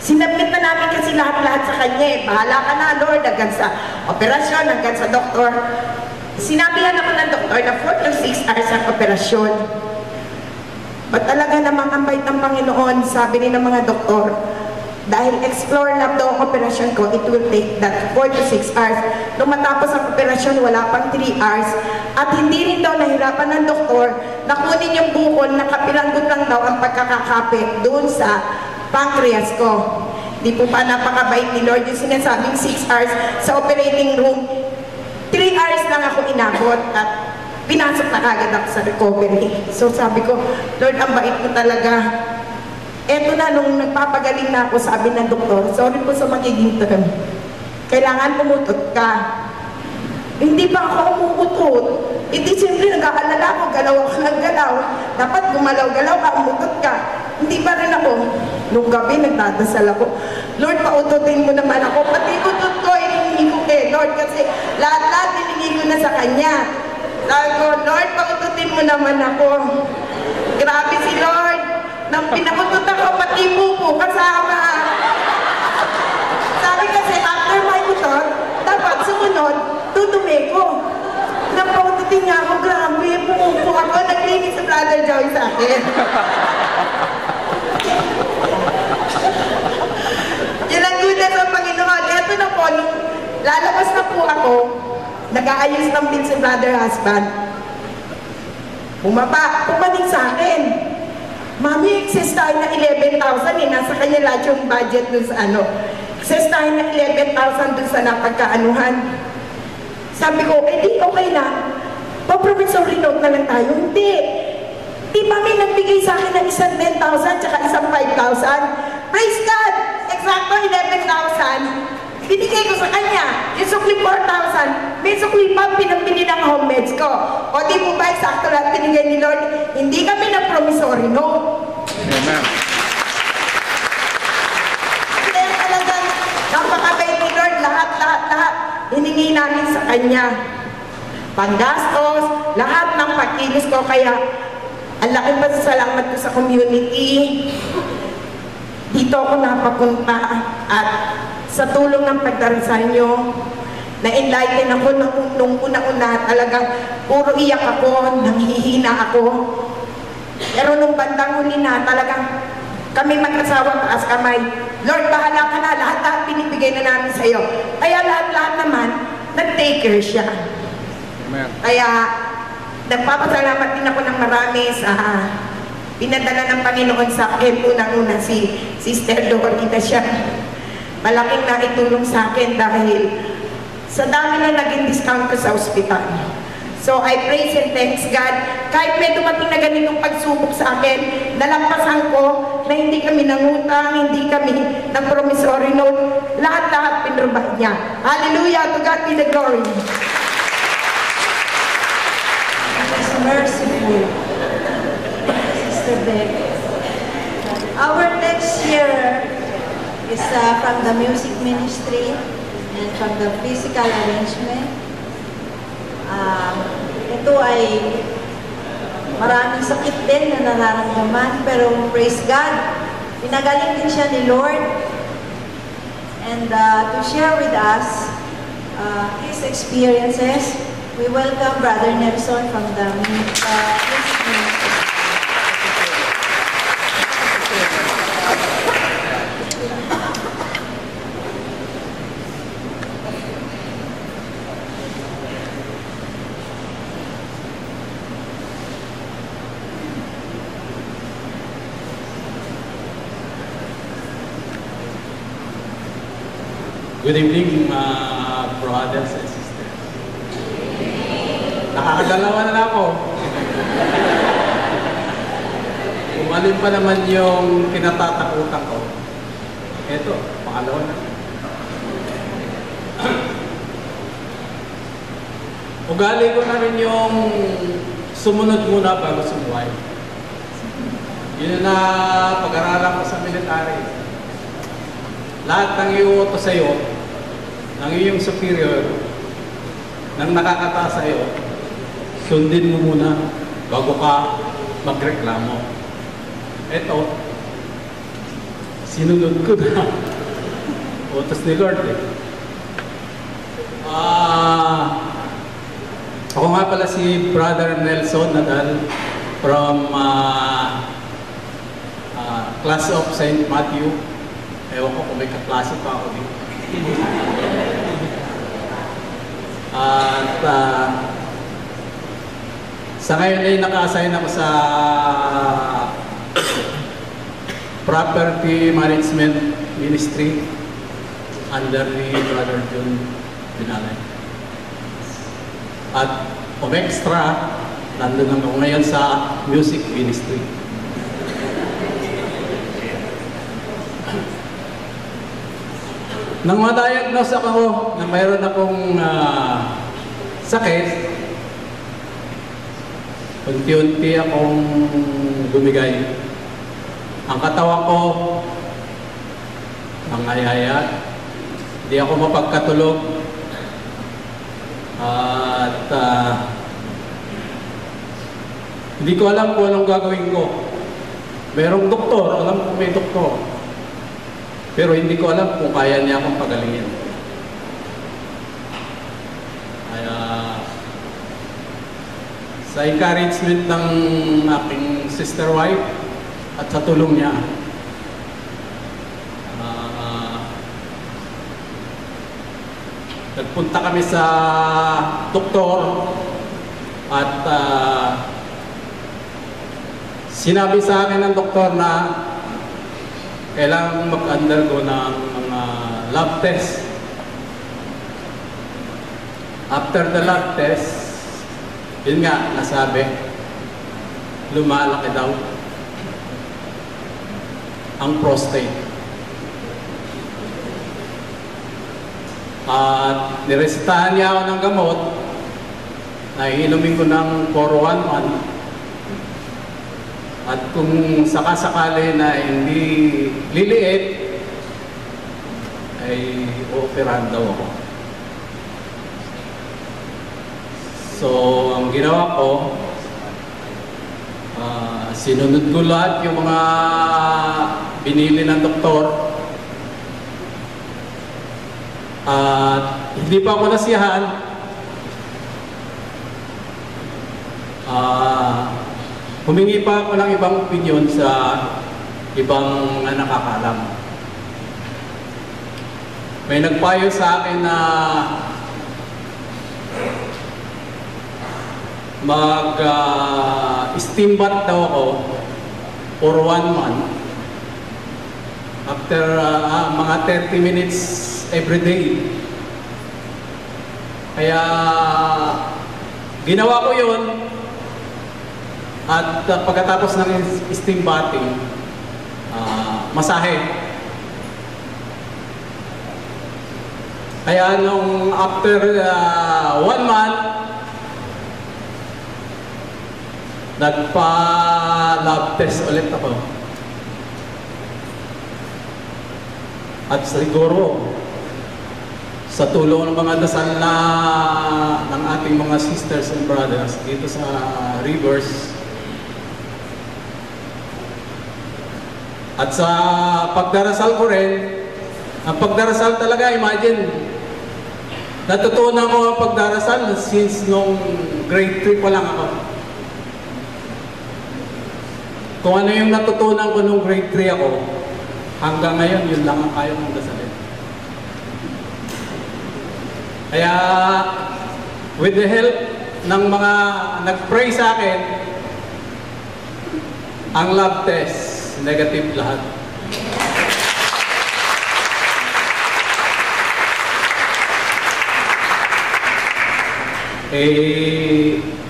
Speaker 6: sinabit na namin kasi lahat-lahat sa Kanya, bahala ka na, Lord, hanggang sa operasyon, hanggang sa doktor. Sinabihan ako ng doktor na 4 to 6 hours ang operasyon. But talaga namang ang bait ng Panginoon, sabi ni ng mga doktor, dahil explore lab daw ang operasyon ko, it will take that 4 to 6 hours. Nung matapos ang operasyon, wala pang 3 hours. At hindi rin daw nahirapan ng doktor na kunin yung bukol na kapilanggot lang daw ang pagkakakapit doon sa pancreas ko. Di po pa napakabait ni Lord yung sinasabing 6 hours sa operating room. 3 hours lang ako inabot at pinasok na kagad ako sa recovery. So sabi ko, Lord, ang bait mo talaga. Eto na, nung nagpapagaling na ako, sabi ng doktor, sorry po sa magiging term, kailangan umutot ka. Hindi pa ako umuutot. Hindi siyempre nag-aalala ako, galaw ako ng galaw. Dapat gumalaw-galaw ka, umutot ka. Hindi pa rin ako. Nung gabi, nagdadasal ako, Lord, paututin mo naman ako. Pati utot ko, hinihingi ko kay Lord, kasi lahat-lahat hinihingi ko na sa Kanya. Sabi ko, Lord, paututin mo naman ako. Grabe si Lord. Nang pinakutot ako, pati pupo kasama. Sabi kasi, after my utot, dapat sumunod, tutume ko. Nang paututin nga ako, grabe, pupo ako. Naglinis sa Brother Joey sa akin. Yan ang goodness ng Panginoon. Ito na po, nung lalabas na po ako, nag-aayos ng bill si Brother Husband. Pumaling sa akin. Mami, excess tayo na 11,000 eh. Nasa kanya lahat yung budget dun sa ano. Excess tayo na 11,000 dun sa napagkaanuhan. Sabi ko, di okay lang. Pa-promissory note na lang tayo. Hindi. Di mami nagbigay sa akin ng isang 10,000 tsaka isang 5,000. Praise God! Exacto 11,000. Binigay ko sa kanya. Yung sukli 4,000. May sukli pa pinambili ng homemades ko. O di po ba, eksakto lahat binigay ni Lord. Hindi kami na-promissory, no?
Speaker 7: Amen.
Speaker 6: Kaya talagang napakabait ni Lord. Lahat. Hiningi namin sa kanya. Panggastos, lahat ng pagkilos ko. Kaya, ang laking pasasalamat ko sa community. Dito ako napapunta at sa tulong ng pagdarasal nyo, na-enlighten ako nung una-una, talagang puro iyak ako, nanghihina ako. Pero nung bandang huli na, talagang kami mag-asawa taas kamay. Lord, bahala ka na, lahat-lahat pinibigay na namin sa iyo. Kaya lahat-lahat naman, nag-take care siya.
Speaker 7: Amen.
Speaker 6: Kaya, nagpapasalamat din ako ng marami sa pinadala ng Panginoon sa akin. Unang-una si Sister Dorita siya. Malaking naitulong sa akin dahil sa dami na naging discount ko sa ospital. So I praise and thanks God. Kahit may dumating na ganitong pagsubok sa akin, nalampasan ko na hindi kami nangutang, hindi kami nag-promissory note. Lahat-lahat pinrubah niya. Hallelujah! To God be the glory.
Speaker 3: He is merciful. Sister Beck. Our next year is from the music ministry and from the physical arrangement. Ito ay maraming sakit din na nararamdaman, pero praise God, pinagaling din siya ni Lord. And to share with us his experiences, we welcome Brother Nelson from the ministry.
Speaker 8: Good evening, brothers and sisters. Nakakadalawa na ako. Umalim pa naman yung kinatatakutan ko. Ito, pangalawa na. Ugali ko na rin yung sumunod muna bago sumuway. Yun na pag-aralan ko sa military. lahat ng iuutos sa'yo, ng iyong superior, ng nakakataas sa'yo, sundin mo muna bago ka magreklamo. Eto, sinunod ko na utos ni Lord eh. Ako nga pala si Brother Nelson Nadal from class of St. Matthew. Ewan ko kung may kaklase pa ako dito. At sa ngayon ay naka-assign ako sa Property Management Ministry under ni Brother John Binalay. At extra, nandun ako ngayon sa Music Ministry. Nang ma-diagnose ako na mayroon akong sakit, unti-unti akong bumigay. Ang katawan ko, nangayayat, hindi ako mapagkatulog, at hindi ko alam kung anong gagawin ko. Merong doktor, alam ko may doktor. Pero hindi ko alam kung kaya niya akong pagalingin. Kaya sa encouragement ng aking sister wife at sa tulong niya, nagpunta kami sa doktor at sinabi sa akin ng doktor na kailangan mag-undergo ng mga lab test. After the lab test, yun nga, nasabi, lumalaki daw ang prostate. At niresetahan niya ako ng gamot na iinumin ko ng 411. At kung sakasakali na hindi liliit, ay operahan daw ako. So, ang ginawa ko, sinunod ko lahat yung mga binili ng doktor. At hindi pa ako nasiyahan. Humingi pa ako ng ibang opinion sa ibang nakakalam. May nagpayo sa akin na mag-steam bath daw ako for 1 month. After mga 30 minutes every day. Kaya ginawa ko yun. At pagkatapos ng steam bathing, masahe. Kaya nung after 1 month, nagpa-lab test ulit ako. At siguro, sa tulong ng mga dasal ng ating mga sisters and brothers dito sa Rivers, at sa pagdarasal ko rin, ang pagdarasal talaga, imagine, natutunan ko ang pagdarasal since nung grade 3 pa lang ako. Kung ano yung natutunan ko nung grade 3 ako, hanggang ngayon, yun lang ang kaya kong dasalin. Kaya, with the help ng mga nag-pray sa akin, ang lab test, negative lahat.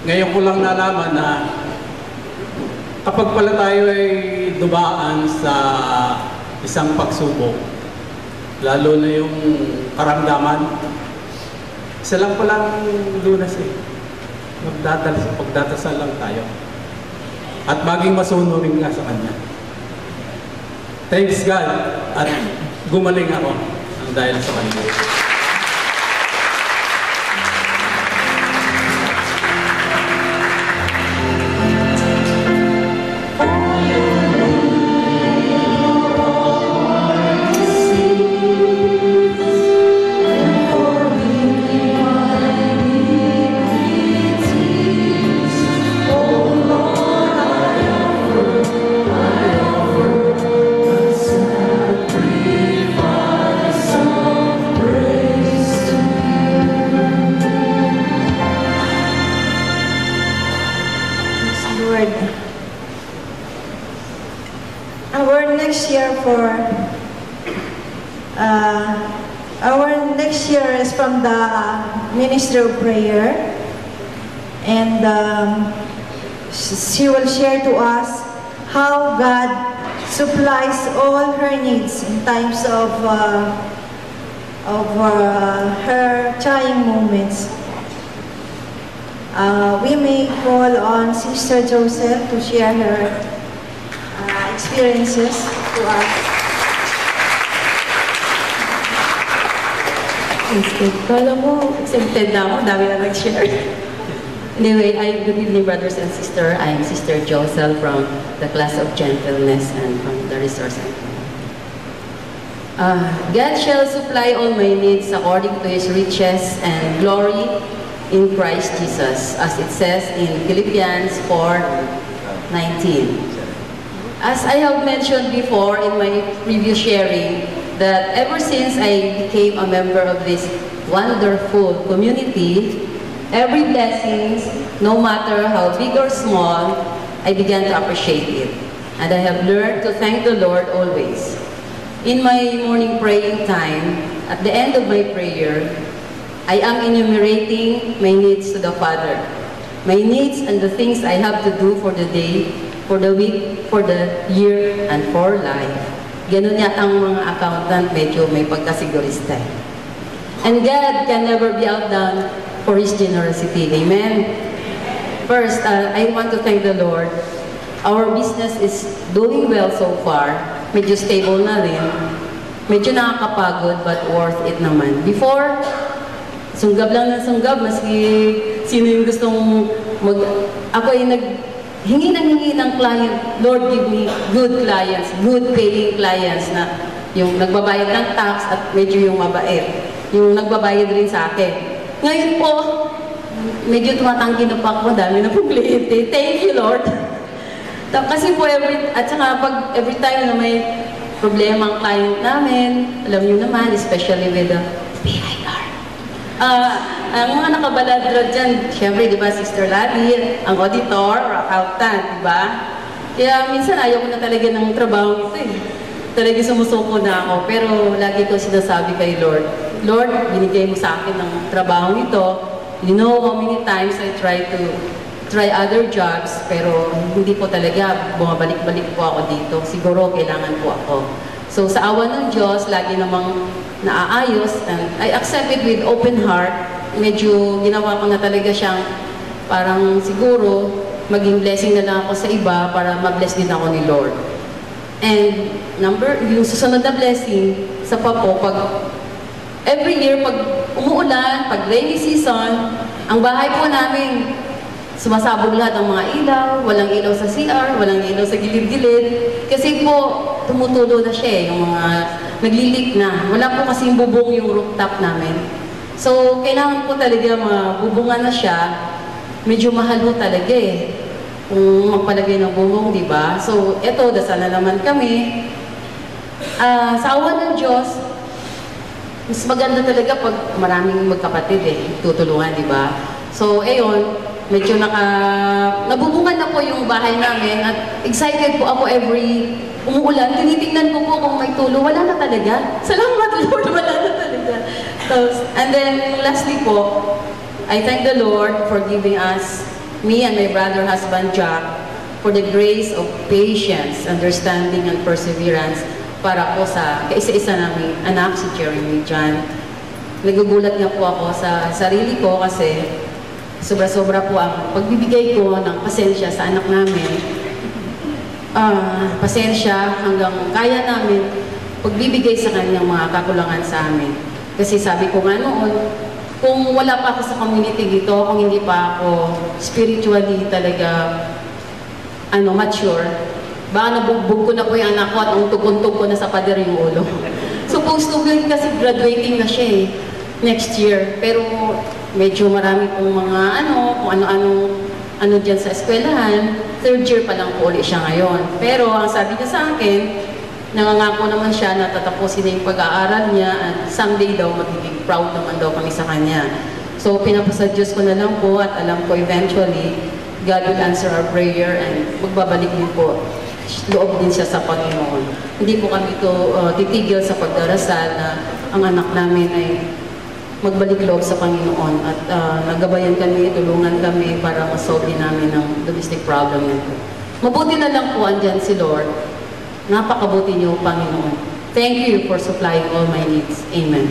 Speaker 8: Ngayon ko lang nalaman na kapag pala tayo ay dumaan sa isang pagsubok, lalo na yung karamdaman, isa lang palang lunas pagdatasal lang tayo. At maging masunurin nga sa Kanya. Thanks God. At gumaling ako ang dahil sa kanila.
Speaker 3: Our next year is from the Ministry of Prayer, and she will share to us how God supplies all her needs in times of her trying moments. We may call on Sister Joseph to share her experiences to us.
Speaker 9: Kala mo, exempted na ako, dami na nag-share. Anyway, good evening, brothers and sisters. I am Sister Josel from the class of gentleness and from the resource center. God shall supply all my needs according to His riches and glory in Christ Jesus, as it says in Philippians 4:19. As I have mentioned before in my previous sharing, that ever since I became a member of this wonderful community, every blessings, no matter how big or small, I began to appreciate it. And I have learned to thank the Lord always. In my morning praying time, at the end of my prayer, I am enumerating my needs to the Father. My needs and the things I have to do for the day, for the week, for the year, and for life. Ganun yata ang mga accountant, medyo may pagkasigurista. And God can never be outdone for His generosity. Amen? First, I want to thank the Lord. Our business is doing well so far. Medyo stable na rin. Medyo nakakapagod, but worth it naman. Before, sunggab lang ng sunggab, maski sino yung gustong ako ay hingi ng client, Lord, give me good clients, good paying clients na yung nagbabayad ng tax at medyo yung mabait. Yung nagbabayad rin sa akin. Ngayon po, medyo tumatanggi na pa ako, dami na pong kliyente. Thank you, Lord. Kasi po, every time na may problema ang client namin, alam niyo naman, especially with the PIR. Ang mga nakabaladra dyan, syempre, di ba, Sister Ladi, ang auditor or accountant, di ba? Kaya minsan ayaw ko na talaga ng trabaho ito eh. Talaga sumusuko na ako, pero lagi ko sinasabi kay Lord, Lord, binigay mo sa akin ng trabaho ito. You know how many times I try other jobs, pero hindi po talaga, bumabalik-balik po ako dito. Siguro kailangan po ako. So sa awa ng Diyos, lagi namang naaayos, and I accept it with open heart. Medyo ginawa ko na talaga siyang parang siguro maging blessing na lang ako sa iba para ma-bless din ako ni Lord. And yung susunod na blessing, sa papo, pag every year, pag umuulan, pag rainy season, ang bahay po namin, sumasabog lahat ang mga ilaw, walang ilaw sa CR, walang ilaw sa gilid-gilid. Kasi po, tumutulo na siya eh, yung mga naglilik na. Wala po kasing bubong yung rooftop namin. So, kailangan po talaga mabubungan na siya. Medyo mahal po talaga eh. Kung magpalagay ng bubong, di ba? So, eto, dasal na naman kami. Sa awa ng Diyos, mas maganda talaga pag maraming magkapatid eh, tutulungan, di ba? So, ayon, medyo nabubungan na po yung bahay namin at excited po ako every umuulan. Tinitingnan ko po kung may tulo. Wala na talaga. Salamat Lord, wala na talaga. So, and then lastly po, I thank the Lord for giving us, me and my brother husband Jack, for the grace of patience, understanding, and perseverance para po sa kaisa-isa naming anak, si Jeremy John. Nagugulat nga po ako sa sarili ko kasi sobra-sobra po ang pagbibigay ko ng pasensya sa anak namin. Pasensya hanggang kaya namin pagbibigay sa kanyang mga kakulangan sa amin. Kasi sabi ko nga noon, kung wala pa ako sa community dito, kung hindi pa ako spiritually talaga mature, baka nabugbog ko na po yung anak ko at untog-untog ko na sa pader yung ulo. Supposed to be kasi graduating na siya next year. Pero medyo marami pong mga kung ano dyan sa eskwelahan. Third year pa lang po ulit siya ngayon. Pero ang sabi niya sa akin, nangangako naman siya na tatapusin na yung pag-aaral niya at someday daw magiging proud naman daw kami sa kanya. So pinapasa Diyos ko na lang po at alam ko eventually God will answer our prayer and magbabalik din po loob din siya sa Panginoon. Hindi po kami titigil sa pagdarasal na ang anak namin ay magbalik loob sa Panginoon at nagabayan kami, tulungan kami para masolve din namin ang domestic problem nito. Mabuti na lang po andyan si Lord. Napakabuti niyo, Panginoon. Thank you for supplying all my needs. Amen.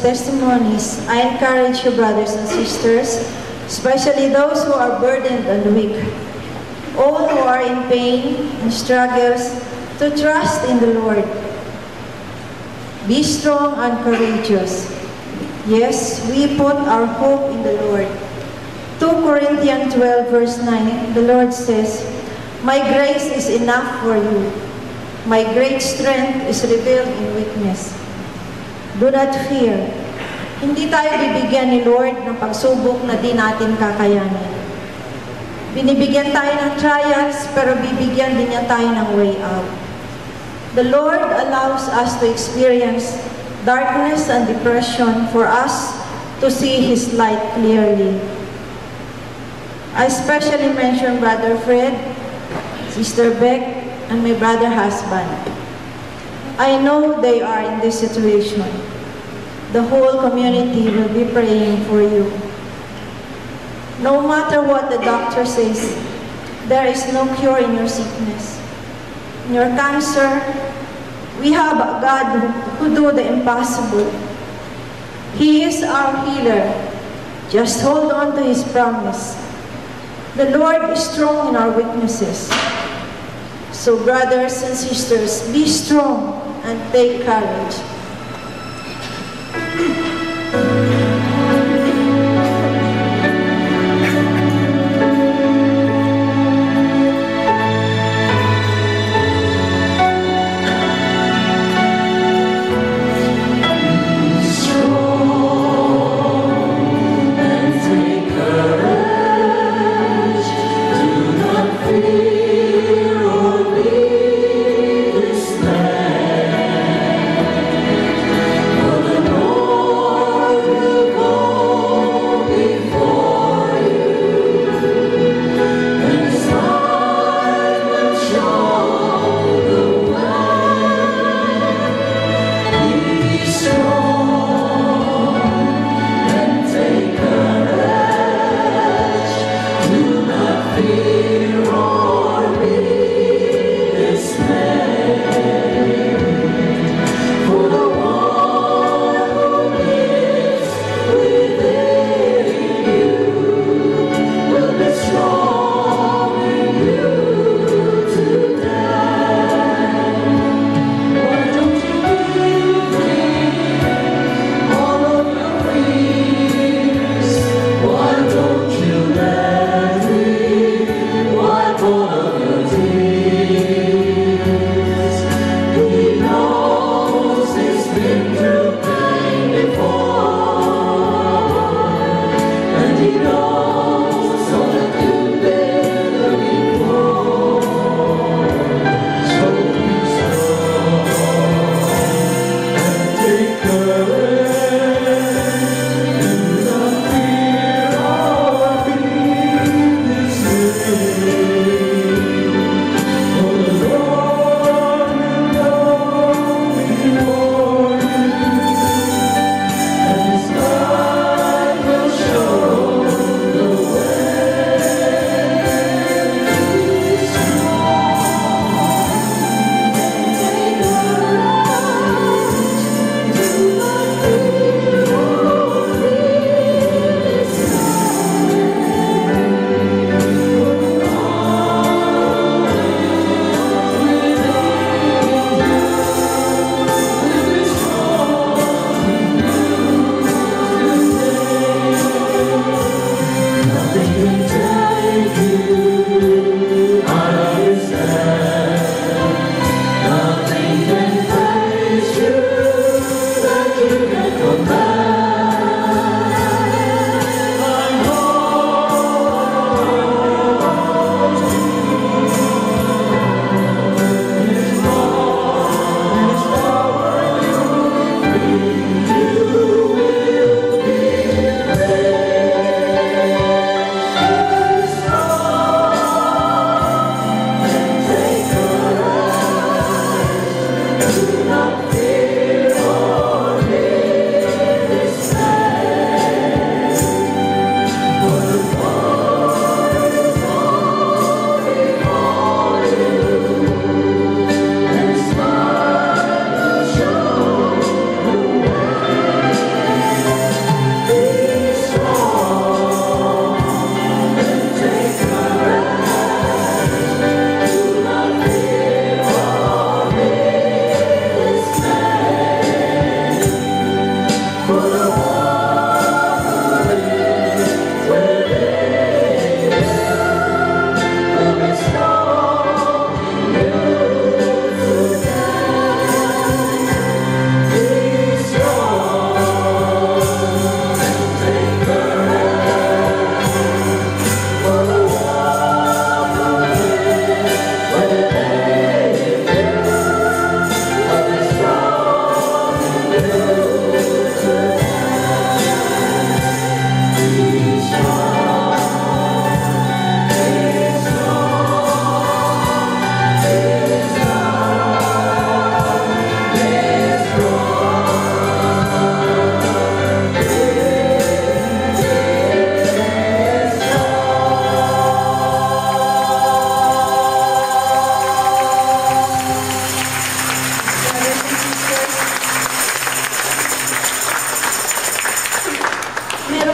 Speaker 3: Testimonies, I encourage you, brothers and sisters, especially those who are burdened and weak, all who are in pain and struggles, to trust in the Lord. Be strong and courageous. Yes, we put our hope in the Lord. 2 Corinthians 12 verse 9, the Lord says, "My grace is enough for you. My great strength is revealed in weakness." Do not fear. Hindi tayo bibigyan ni Lord ng pagsubok na di natin kakayanin. Binibigyan tayo ng trials, pero bibigyan din niya tayo ng way out. The Lord allows us to experience darkness and depression for us to see His light clearly. I especially mention Brother Fred, Sister Beck, and my brother husband. I know they are in this situation. The whole community will be praying for you. No matter what the doctor says, there is no cure in your sickness. In your cancer, we have a God who do the impossible. He is our healer. Just hold on to His promise. The Lord is strong in our weaknesses. So brothers and sisters, be strong and take courage.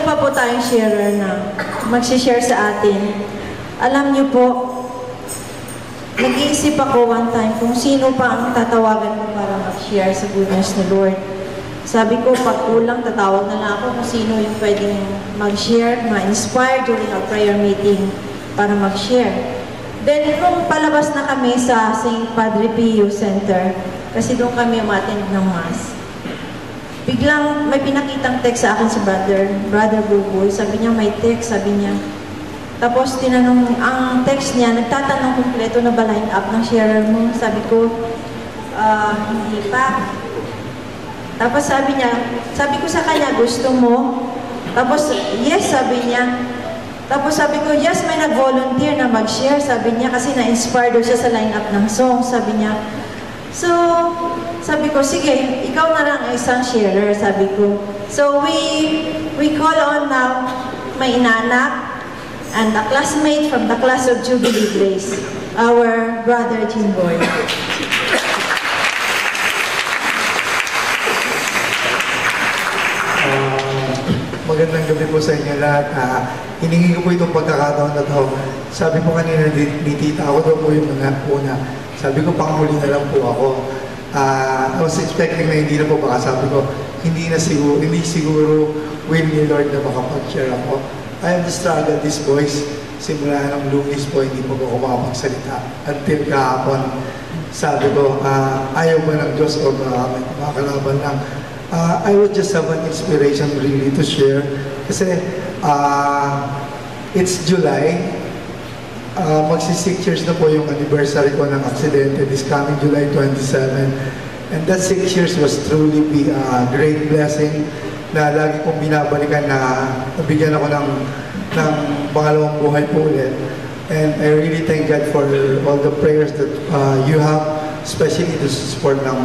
Speaker 3: pa po tayong sharer na mag-share sa atin. Alam niyo po, nag-iisip ako one time kung sino pa ang tatawagan ko para mag-share sa goodness ni Lord. Sabi ko, pag kulang, tatawag na lang ako kung sino yung pwedeng mag-share, ma-inspire during our prayer meeting para mag-share. Then, nung palabas na kami sa St. Padre Pio Center, kasi doon kami umattend ng Mass, biglang may pinakitang text sa akin si Brother Buboy. Sabi niya, may text, sabi niya. Tapos tinanong, ang text niya, nagtatanong kumpleto na ba line up ng sharer mo? Sabi ko, hindi pa. Tapos sabi ko sa kanya, gusto mo? Tapos, yes, sabi niya. Tapos sabi ko, yes, may nag-volunteer na mag-share, sabi niya, kasi na-inspire daw siya sa line up ng song, sabi niya. So, sabi ko, sige, ikaw na lang isang sharer, sabi ko. So, we call on now my inanak and a classmate from the class of Jubilee Grace, our brother Jimboy.
Speaker 10: Magandang gabi po sa inyo lahat. Hiningi ko po itong pagkakataon na to. Sabi po kanina ni Tita, ako daw po yung mga una. Sabi ko, panghuli na lang po ako. I was expecting na hindi na po baka. Sabi ko, hindi siguro will ni Lord na makapag-share ako. I have struggled this voice. Simula ng Lunes po, hindi po ako makapagsalita. Until kahapon, sabi ko, ayaw ba ng Diyos o makakalaban lang. I would just have an inspiration really to share. Kasi it's July. Magsi 6 years na po yung anniversary ko ng aksidente this coming July 27. And that 6 years was truly be a great blessing na lagi kong binabalikan na nabigyan ako ng pangalawang buhay po ulit. And I really thank God for all the prayers that you have, especially the support ng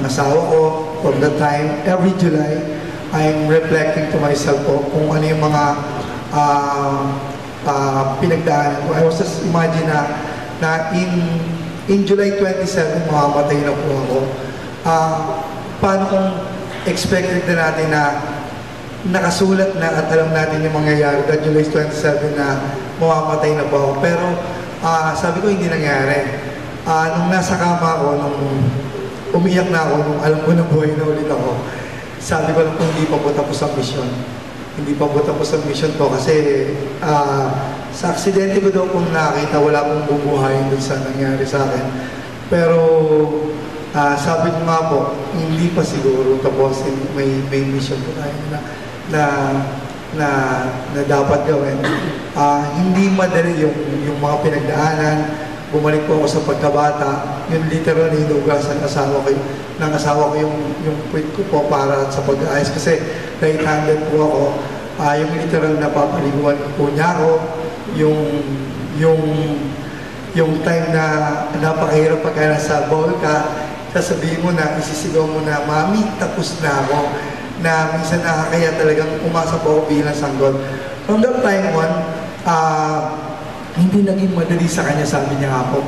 Speaker 10: asawa ko. From the time, every July, I'm reflecting to myself po kung ano yung mga pinagdaanan ko. I was just imagine na in July 27, mamamatay na po ako. Paano kung expected na natin na nakasulat na at alam natin yung mangyayari that July 27 na mamamatay na po ako. Pero sabi ko hindi nangyari. Nung nasa kama ako, nung umiyak na ako, nung alam ko na buhay na ulit ako, sabi ko lang kung hindi pa po tapos ang mission. Hindi pa po tapos ang mission ko kasi sa aksidente ko daw kung nakita, wala pong bubuhayin doon sa nangyari sa akin. Pero sabi ko nga po, hindi pa siguro tapos, may mission po tayo na dapat gawin. Hindi madali yung mga pinagdaanan. Bumalik po ako sa pagkabata, yung literal na hinugasan ng asawa ko yung puwit ko po para sa pag-aayos kasi right-handed po ako. Yung literal na papaliguan po niya ako, yung time na napakahirap pagka nasa bowl ka, sasabihin mo na, isisigaw mo na, Mami, tapos na ako, na minsan nakakaya talagang umasa po ako bilang sanggol. From that time on, hindi naging madali sa kanya, sabi niya nga po.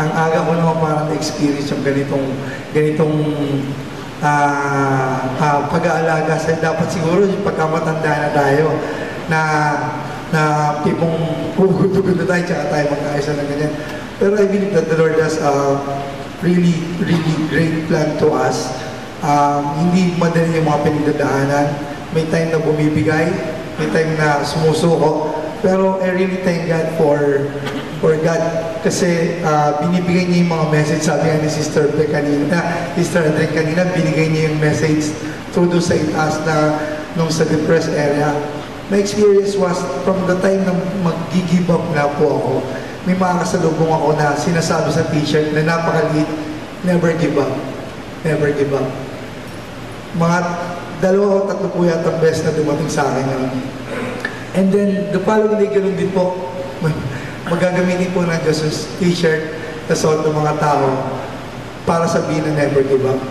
Speaker 10: Ang aga ko naman parang na-experience yung ganitong pag-aalaga. Dapat siguro yung pagkamatanda na tayo na tipong pugod-tugod na tayo tsaka tayo magkaisa na ganyan. Pero I believe that the Lord has a really, really great plan to us. Hindi madali yung mga pinagdadaanan. May time na bumibigay, may time na sumusuko. Pero I really thank God for God kasi binibigay niya yung mga message. Sabi nga ni Sister Adrian kanina, binigay niya yung message through sa itaas na nung sa depressed area. My experience was from the time na mag-give up na po ako, may mga kasalubong ako na sinasabi sa t-shirt na napakaliit, never give up. Never give up. Mga 2 o 3 po yata best na dumating sa akin yun. And then, the following day, ganoon din po, magagamitin po ng Diyos yung t-shirt na suot ng mga tao para sabihin na never give up.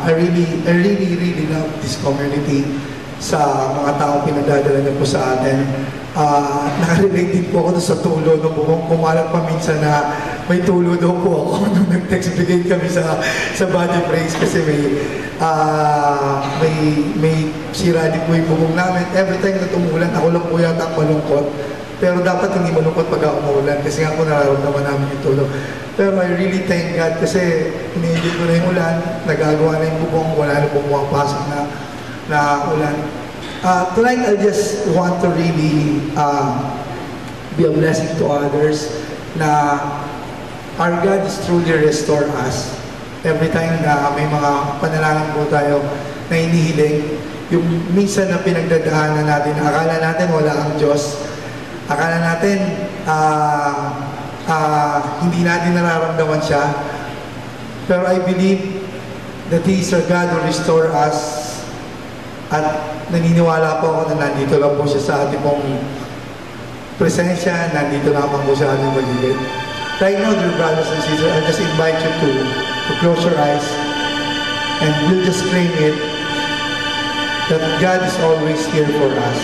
Speaker 10: I really love this community sa mga taong pinagdadala niyo po sa atin. Nakarelate din po ako sa tulo nung kumalat pa minsan na may tulo daw po ako nung nag-text bigay kami sa body praise kasi may may sira din po yung bubong namin. Every time na tumulan, ako lang po yata ang malungkot. Pero dapat hindi malungkot pag umulan kasi nga po nararamdaman namin yung tulog. Pero I really thank God kasi iniigil ko na yung ulan, nagagawa na yung bubong, wala na pong pumapasok na ulan. Tonight, I just want to really be a blessing to others na our God is truly restore us. Every time na may mga panalangin po tayo na inihiling, yung minsan na pinagdadaanan natin, akala natin wala ang Diyos, akala natin hindi natin nararamdaman siya, pero I believe that He is our God who restore us, at naniniwala po ako na nandito lang po siya sa ating pong presensya, nandito lamang po sa ating magiging. Right now, dear brothers and sisters, I just invite you to close your eyes and we'll just claim it that God is always here for us.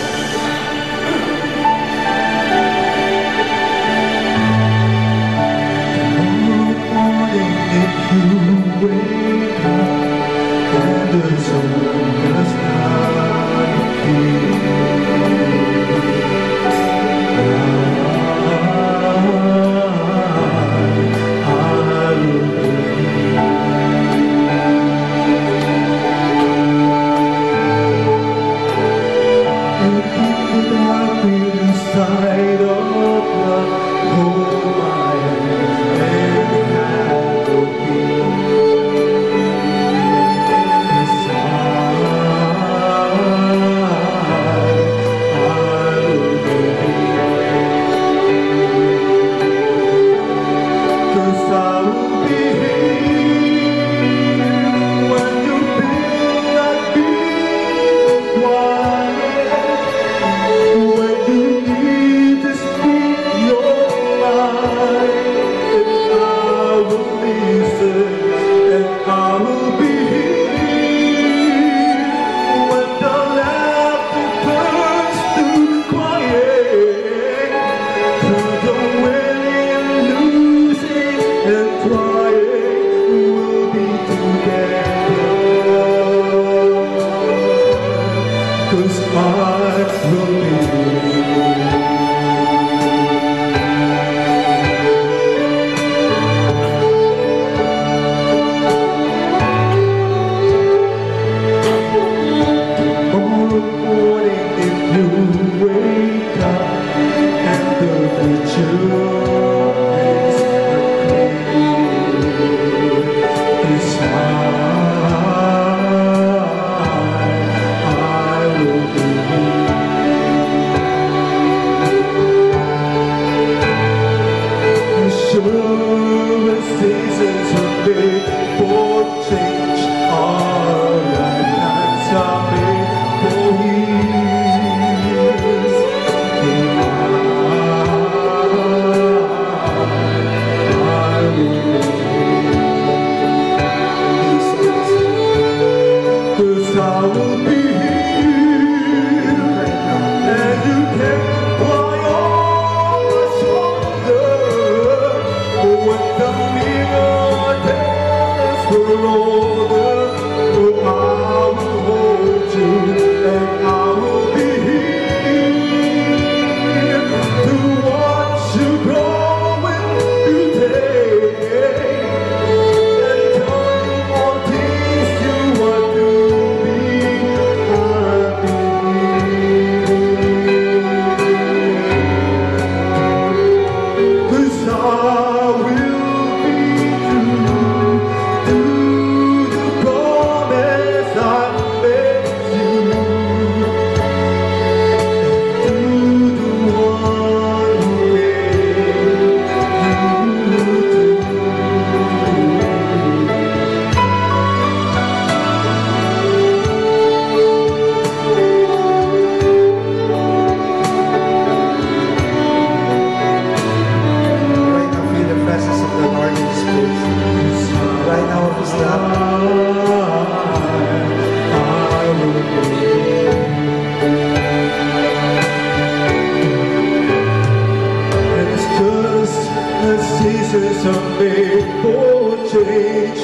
Speaker 11: change.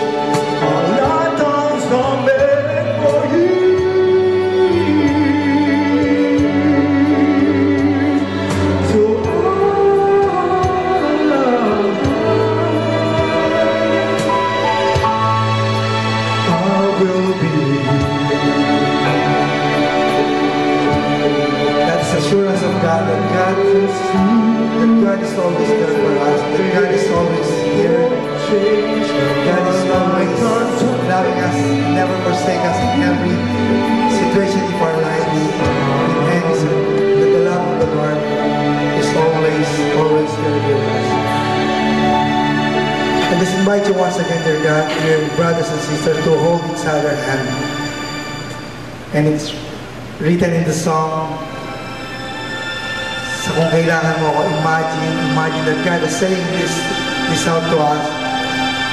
Speaker 11: All our tongues are made for you.
Speaker 10: that God is always there for us, that God is always here. God is always loving us, never forsake us in every situation of our lives. And that the love of the Lord is always there with us. I just invite you once again, dear God, dear brothers and sisters, to hold each other hand. And it's written in the song, sa kung kailangan mo ako, imagine that God is saying this out to us.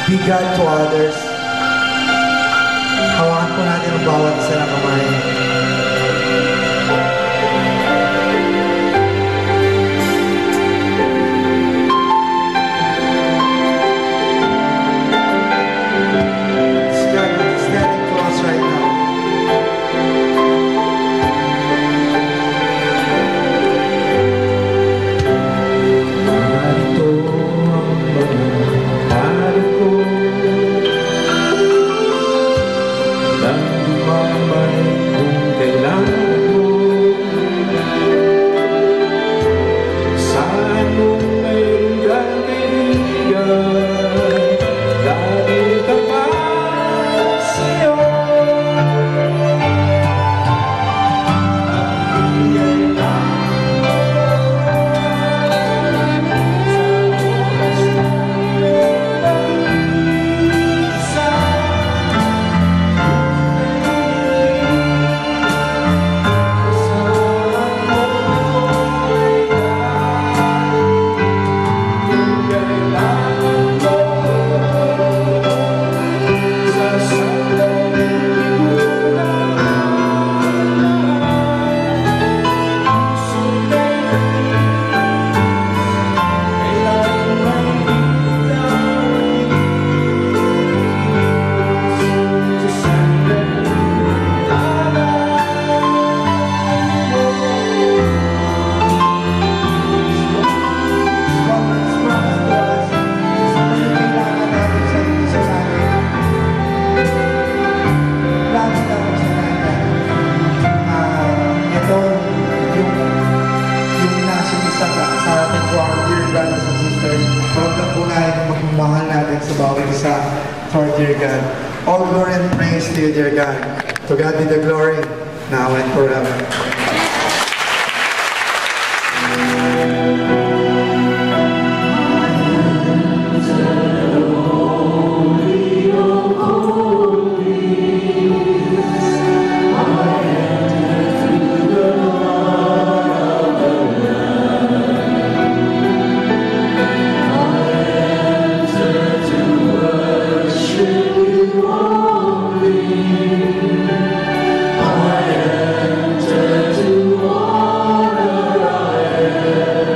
Speaker 10: Be God to others. Hawakan po natin ang bawat isa ng kamay. Dear God, all glory and praise to you, dear God. To God be the glory, now and forever.
Speaker 11: I enter to honor, I enter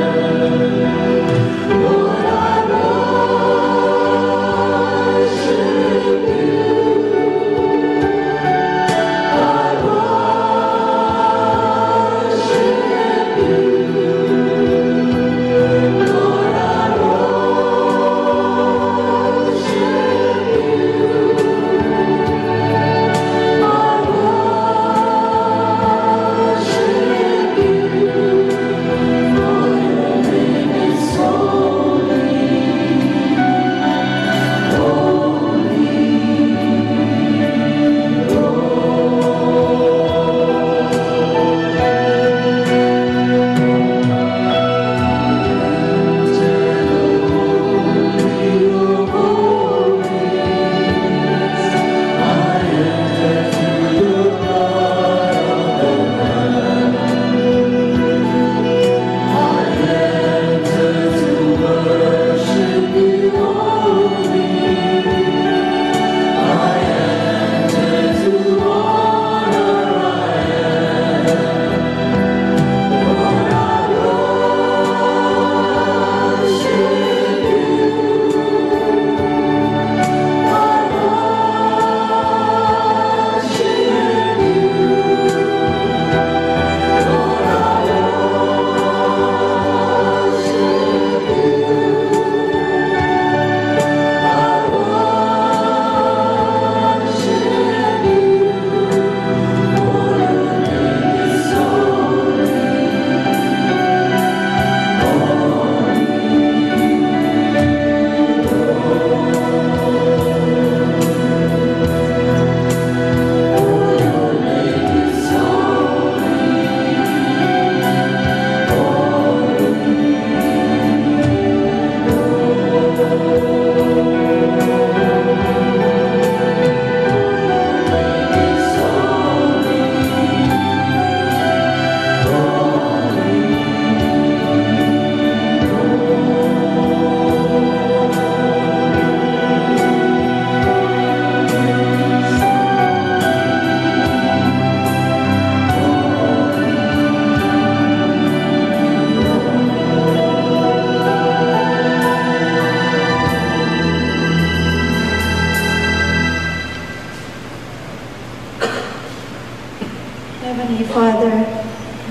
Speaker 3: Heavenly Father,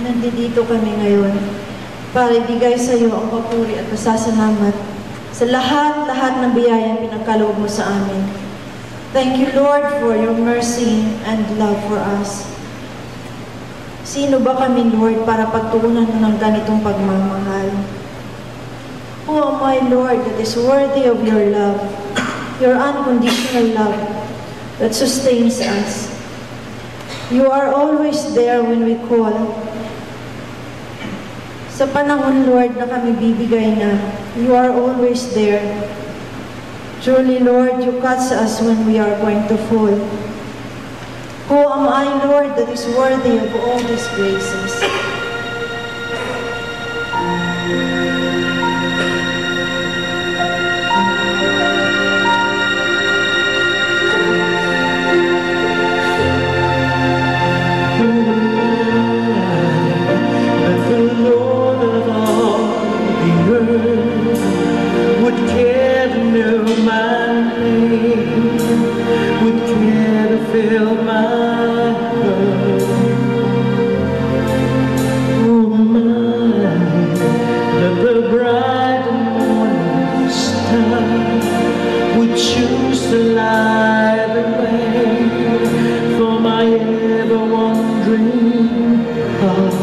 Speaker 3: nandito kami ngayon para ibigay sa iyo ang papuri at pasasalamat sa lahat-lahat ng biyayang pinagkaloob mo sa amin. Thank you, Lord, for your mercy and love for us. Sino ba kami, Lord, para pagtuunan mo ng ganitong pagmamahal? Who am I, Lord, that is worthy of your love, your unconditional love that sustains us? You are always there when we call. Sa panahon, Lord, na kami bibigay na, you are always there. Truly, Lord, you catch us when we are going to fall. Who am I, Lord, that is worthy of all these graces?
Speaker 11: Fill my heart. Oh my, that the bright and morning star would choose to light the way for my ever-wandering heart.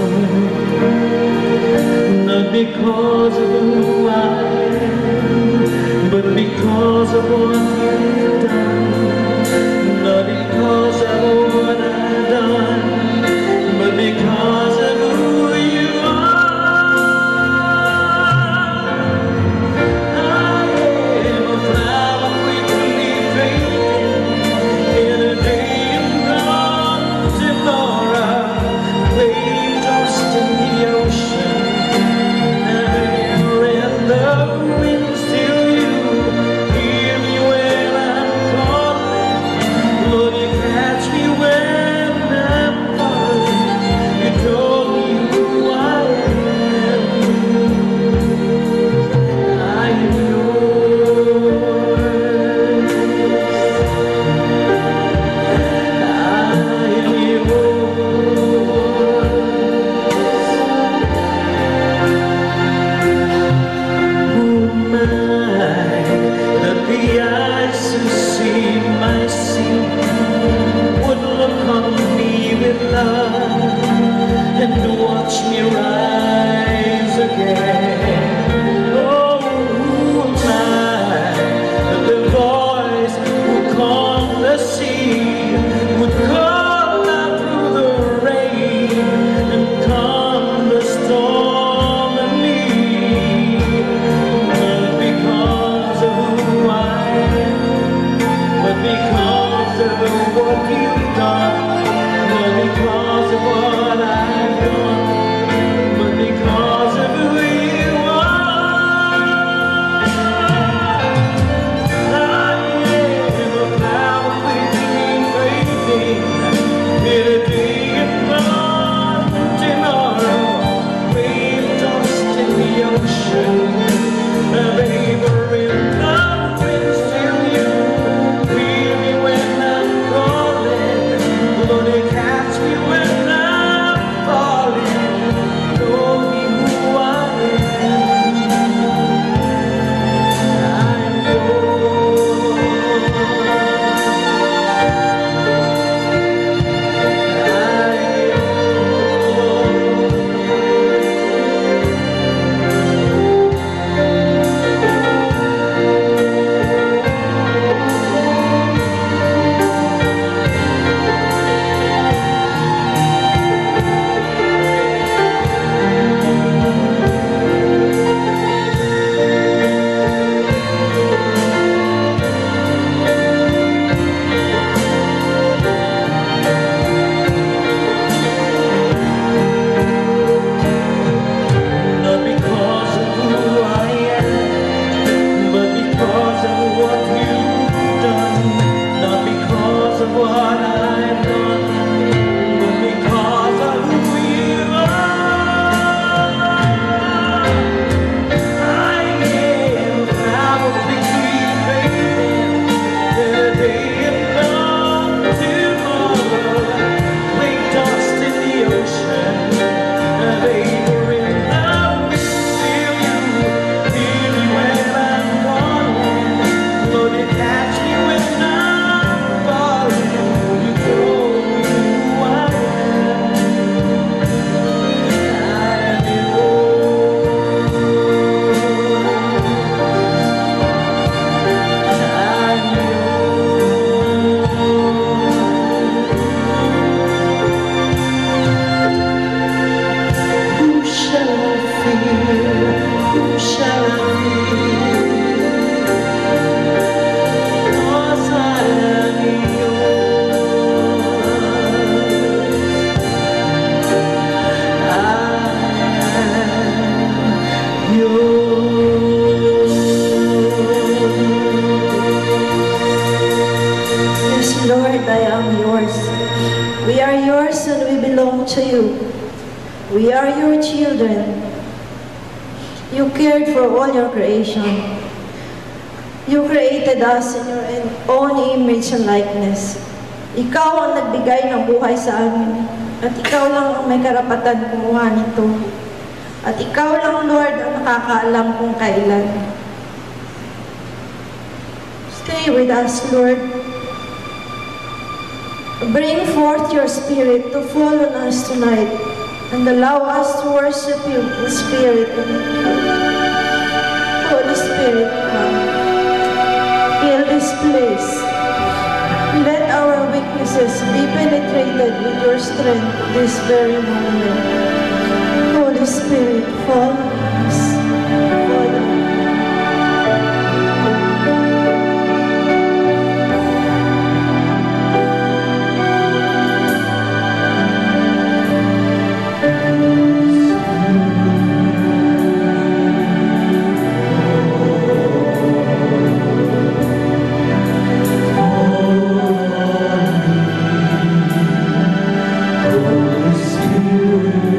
Speaker 11: Not because of who I am, but because of what you've done. Not because of what I've done, but because of who you are. I am a flower quickly fading in a day of gone tomorrow. Wave tossed in the ocean, and let the winds till you hear me when I'm calling. Lord, you catch me when I'm falling. You told me who I am. I am yours. I am yours. Who am I that the eyes who see my sin would look on me with love and watch me rise again? Oh, who am I that the voice who calmed the sea would call out through the rain and calm the storm in me? Not because of who I am, but because of what you've done, not because of
Speaker 3: belong to you. We are your children. You cared for all your creation. You created us in your own image and likeness. Ikaw ang nagbigay ng buhay sa amin. At ikaw lang ang may karapatan kumuha nito. At ikaw lang, Lord, ang nakakaalam kung kailan. Stay with us, Lord. Bring forth your Spirit to fall on us tonight and allow us to worship you in spirit and in truth. Holy Spirit, come. Fill this place. Let our weaknesses be penetrated with your strength this very moment. Holy Spirit, fall on us. Fall on us.
Speaker 11: Holy Spirit,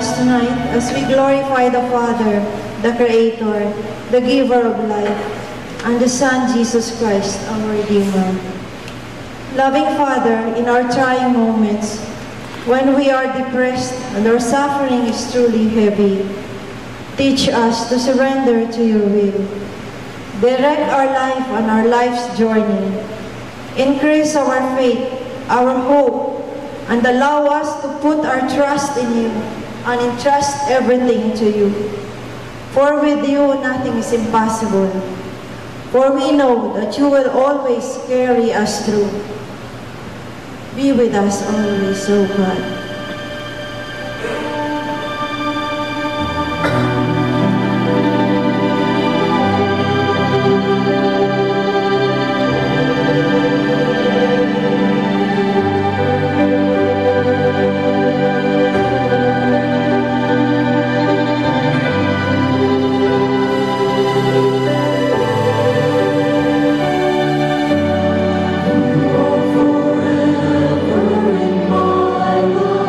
Speaker 3: us tonight as we glorify the Father, the Creator, the Giver of life, and the Son, Jesus Christ, our Redeemer. Loving Father, in our trying moments, when we are depressed and our suffering is truly heavy, teach us to surrender to your will. Direct our life on our life's journey. Increase our faith, our hope, and allow us to put our trust in you and entrust everything to you. For with you, nothing is impossible. For we know that you will always carry us through. Be with us always, O God.
Speaker 11: Forever in my life.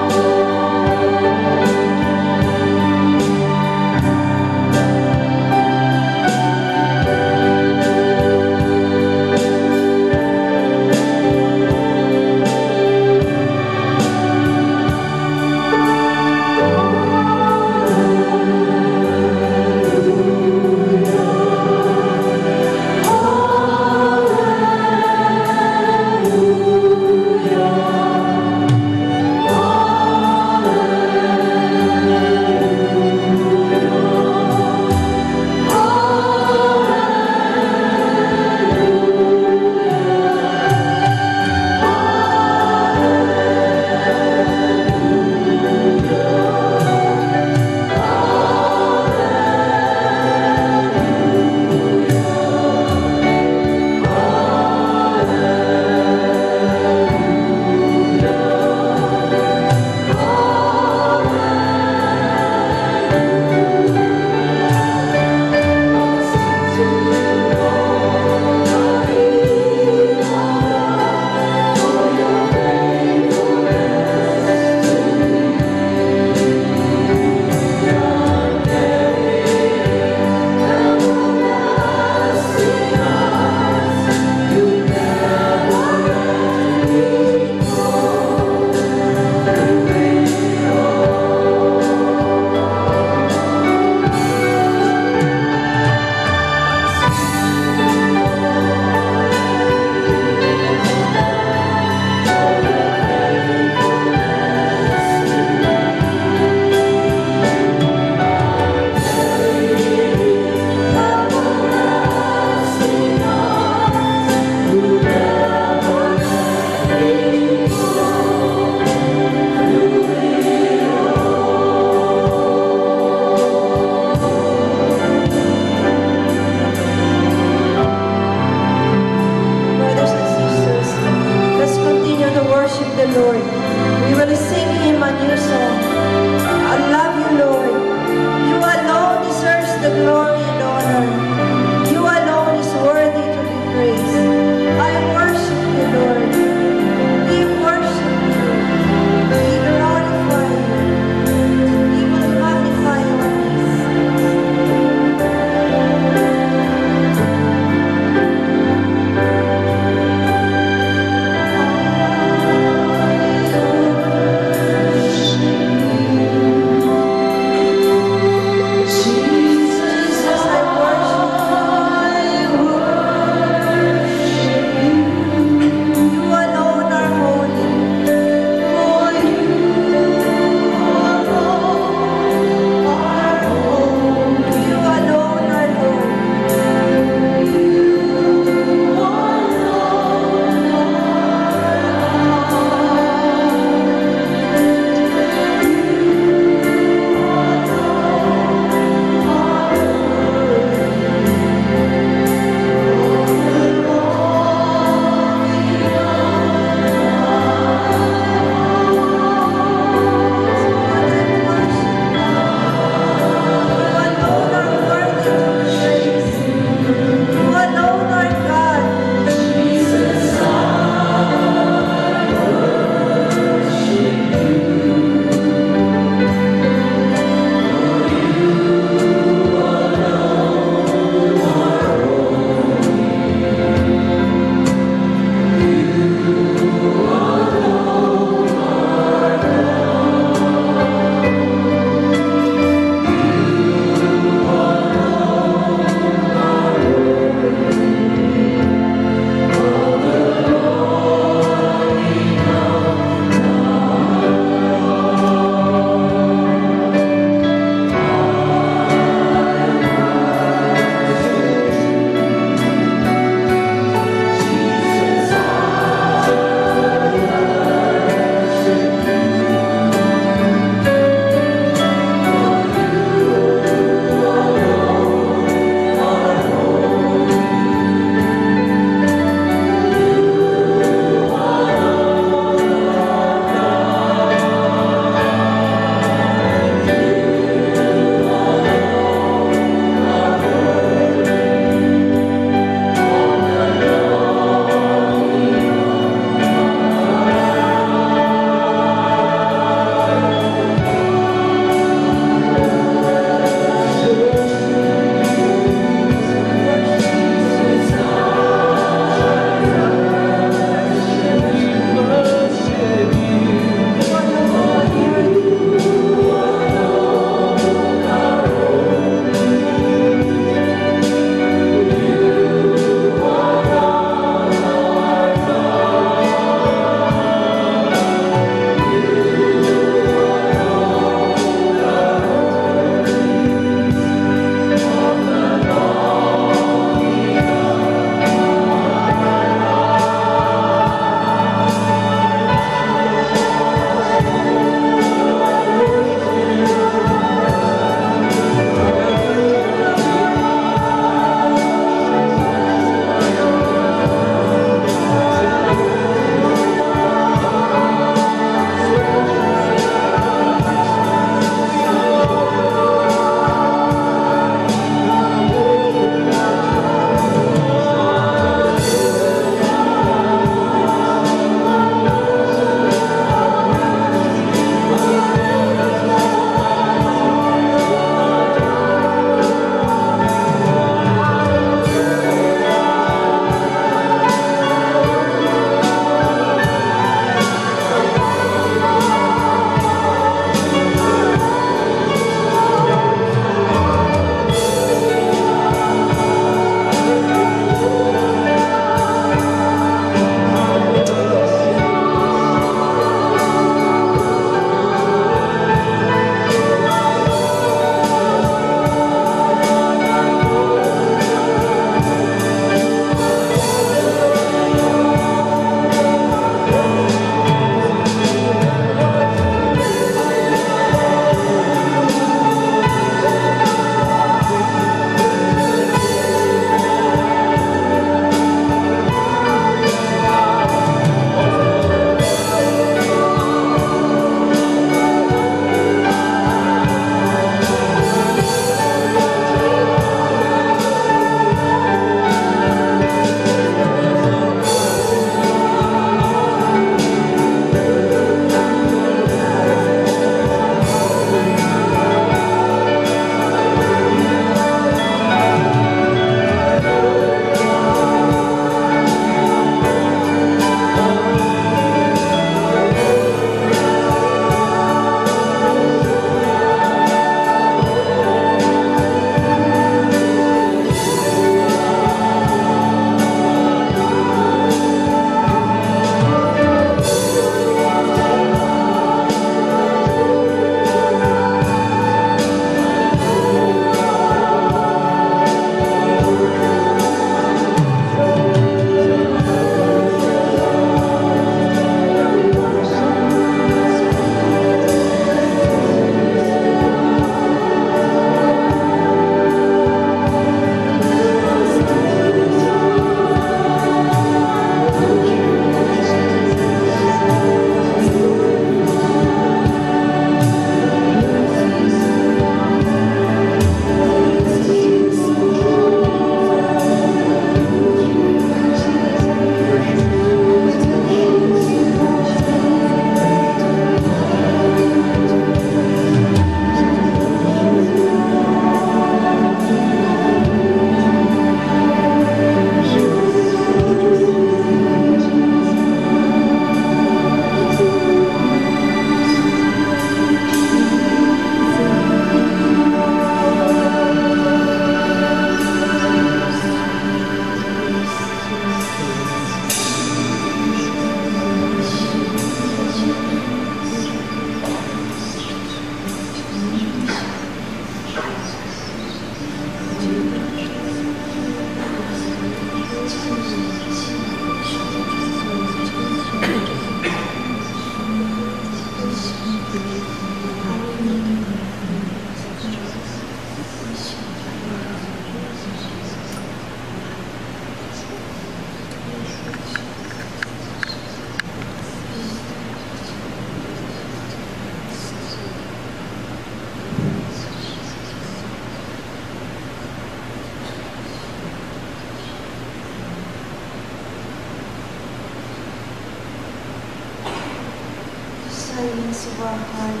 Speaker 3: burdens of our heart,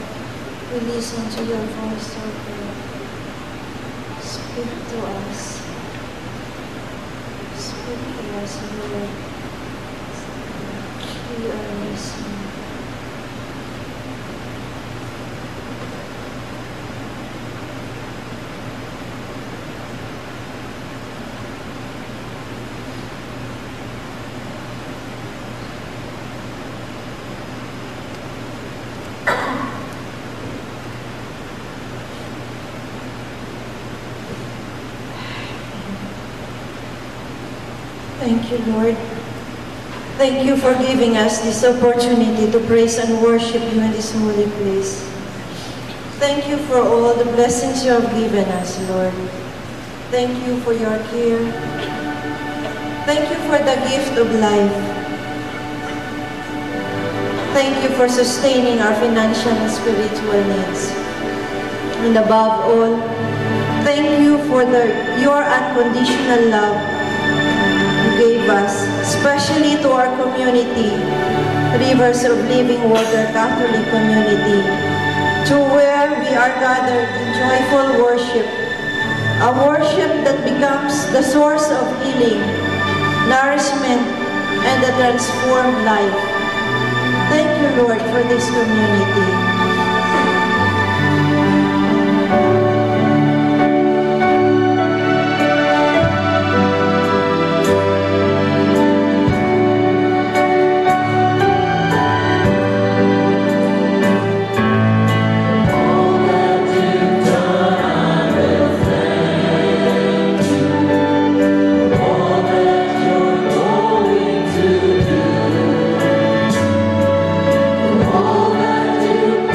Speaker 3: we listen to your voice, O God. Speak to us. Speak to us, Lord. We are listening. Thank you, Lord. Thank you for giving us this opportunity to praise and worship you in this holy place. Thank you for all the blessings you have given us, Lord. Thank you for your care. Thank you for the gift of life. Thank you for sustaining our financial and spiritual needs. And above all, thank you for your unconditional love gave us, especially to our community, Rivers of Living Water Catholic Community, to where we are gathered in joyful worship, a worship that becomes the source of healing, nourishment, and a transformed life. Thank you, Lord, for this community.
Speaker 11: All that you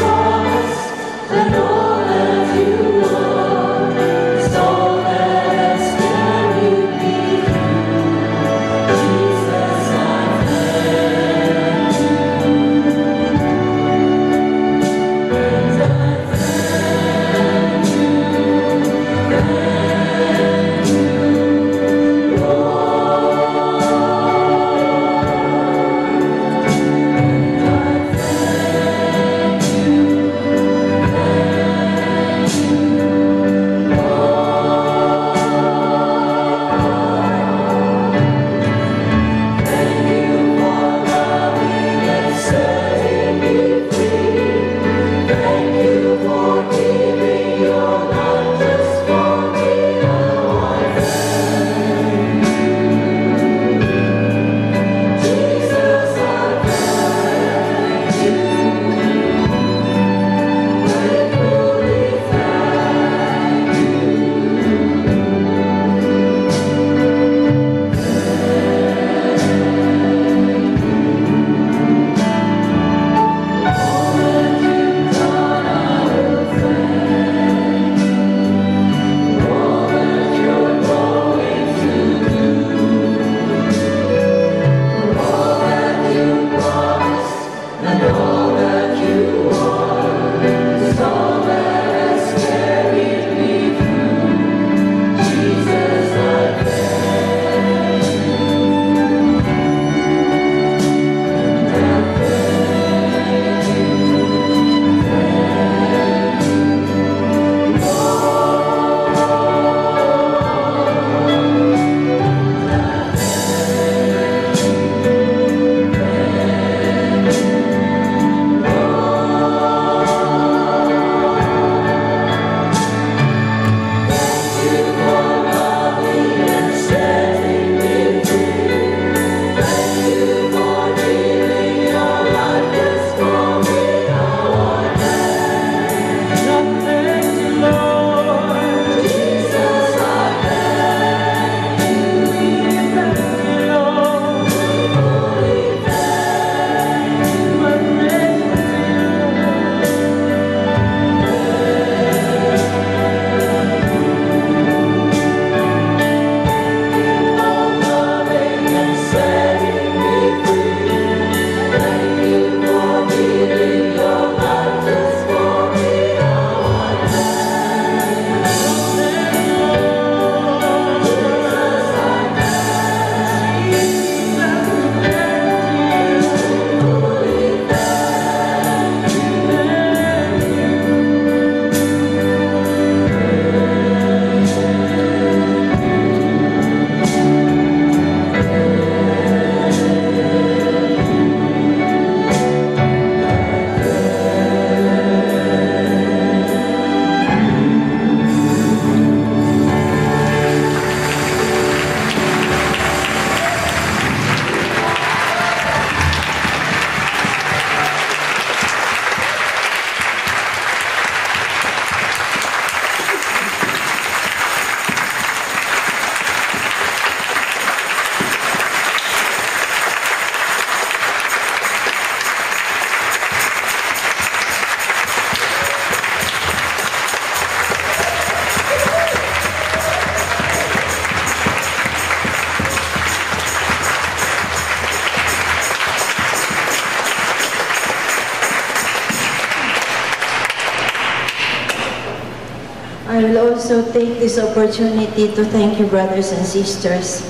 Speaker 3: I will also take this opportunity to thank you, brothers and sisters,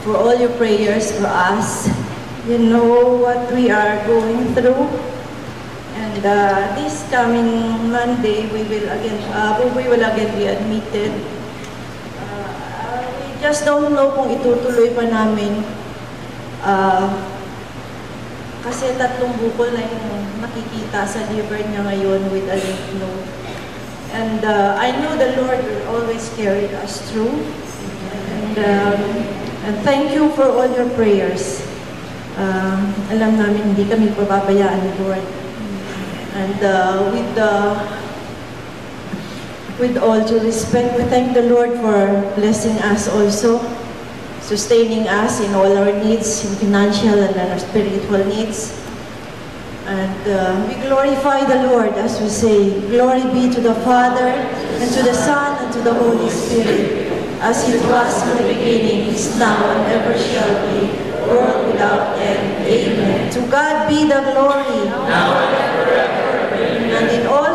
Speaker 3: for all your prayers for us. You know what we are going through. And this coming Monday, we will again be admitted. We just don't know kung itutuloy pa namin. Kasi 3 bukol na yung makikita sa liver niya ngayon with a lymph node. And I know the Lord will always carry us through. And thank you for all your prayers. Alam namin hindi kami pababayaan ni Lord. And with all due respect, we thank the Lord for blessing us also, sustaining us in all our needs, in financial and our spiritual needs. And we glorify the Lord as we say, glory be to the Father, and to the Son, and to the Holy Spirit, as it was in the beginning, is now, and ever shall be, world without end. Amen. To God be the glory, now and forever. And in all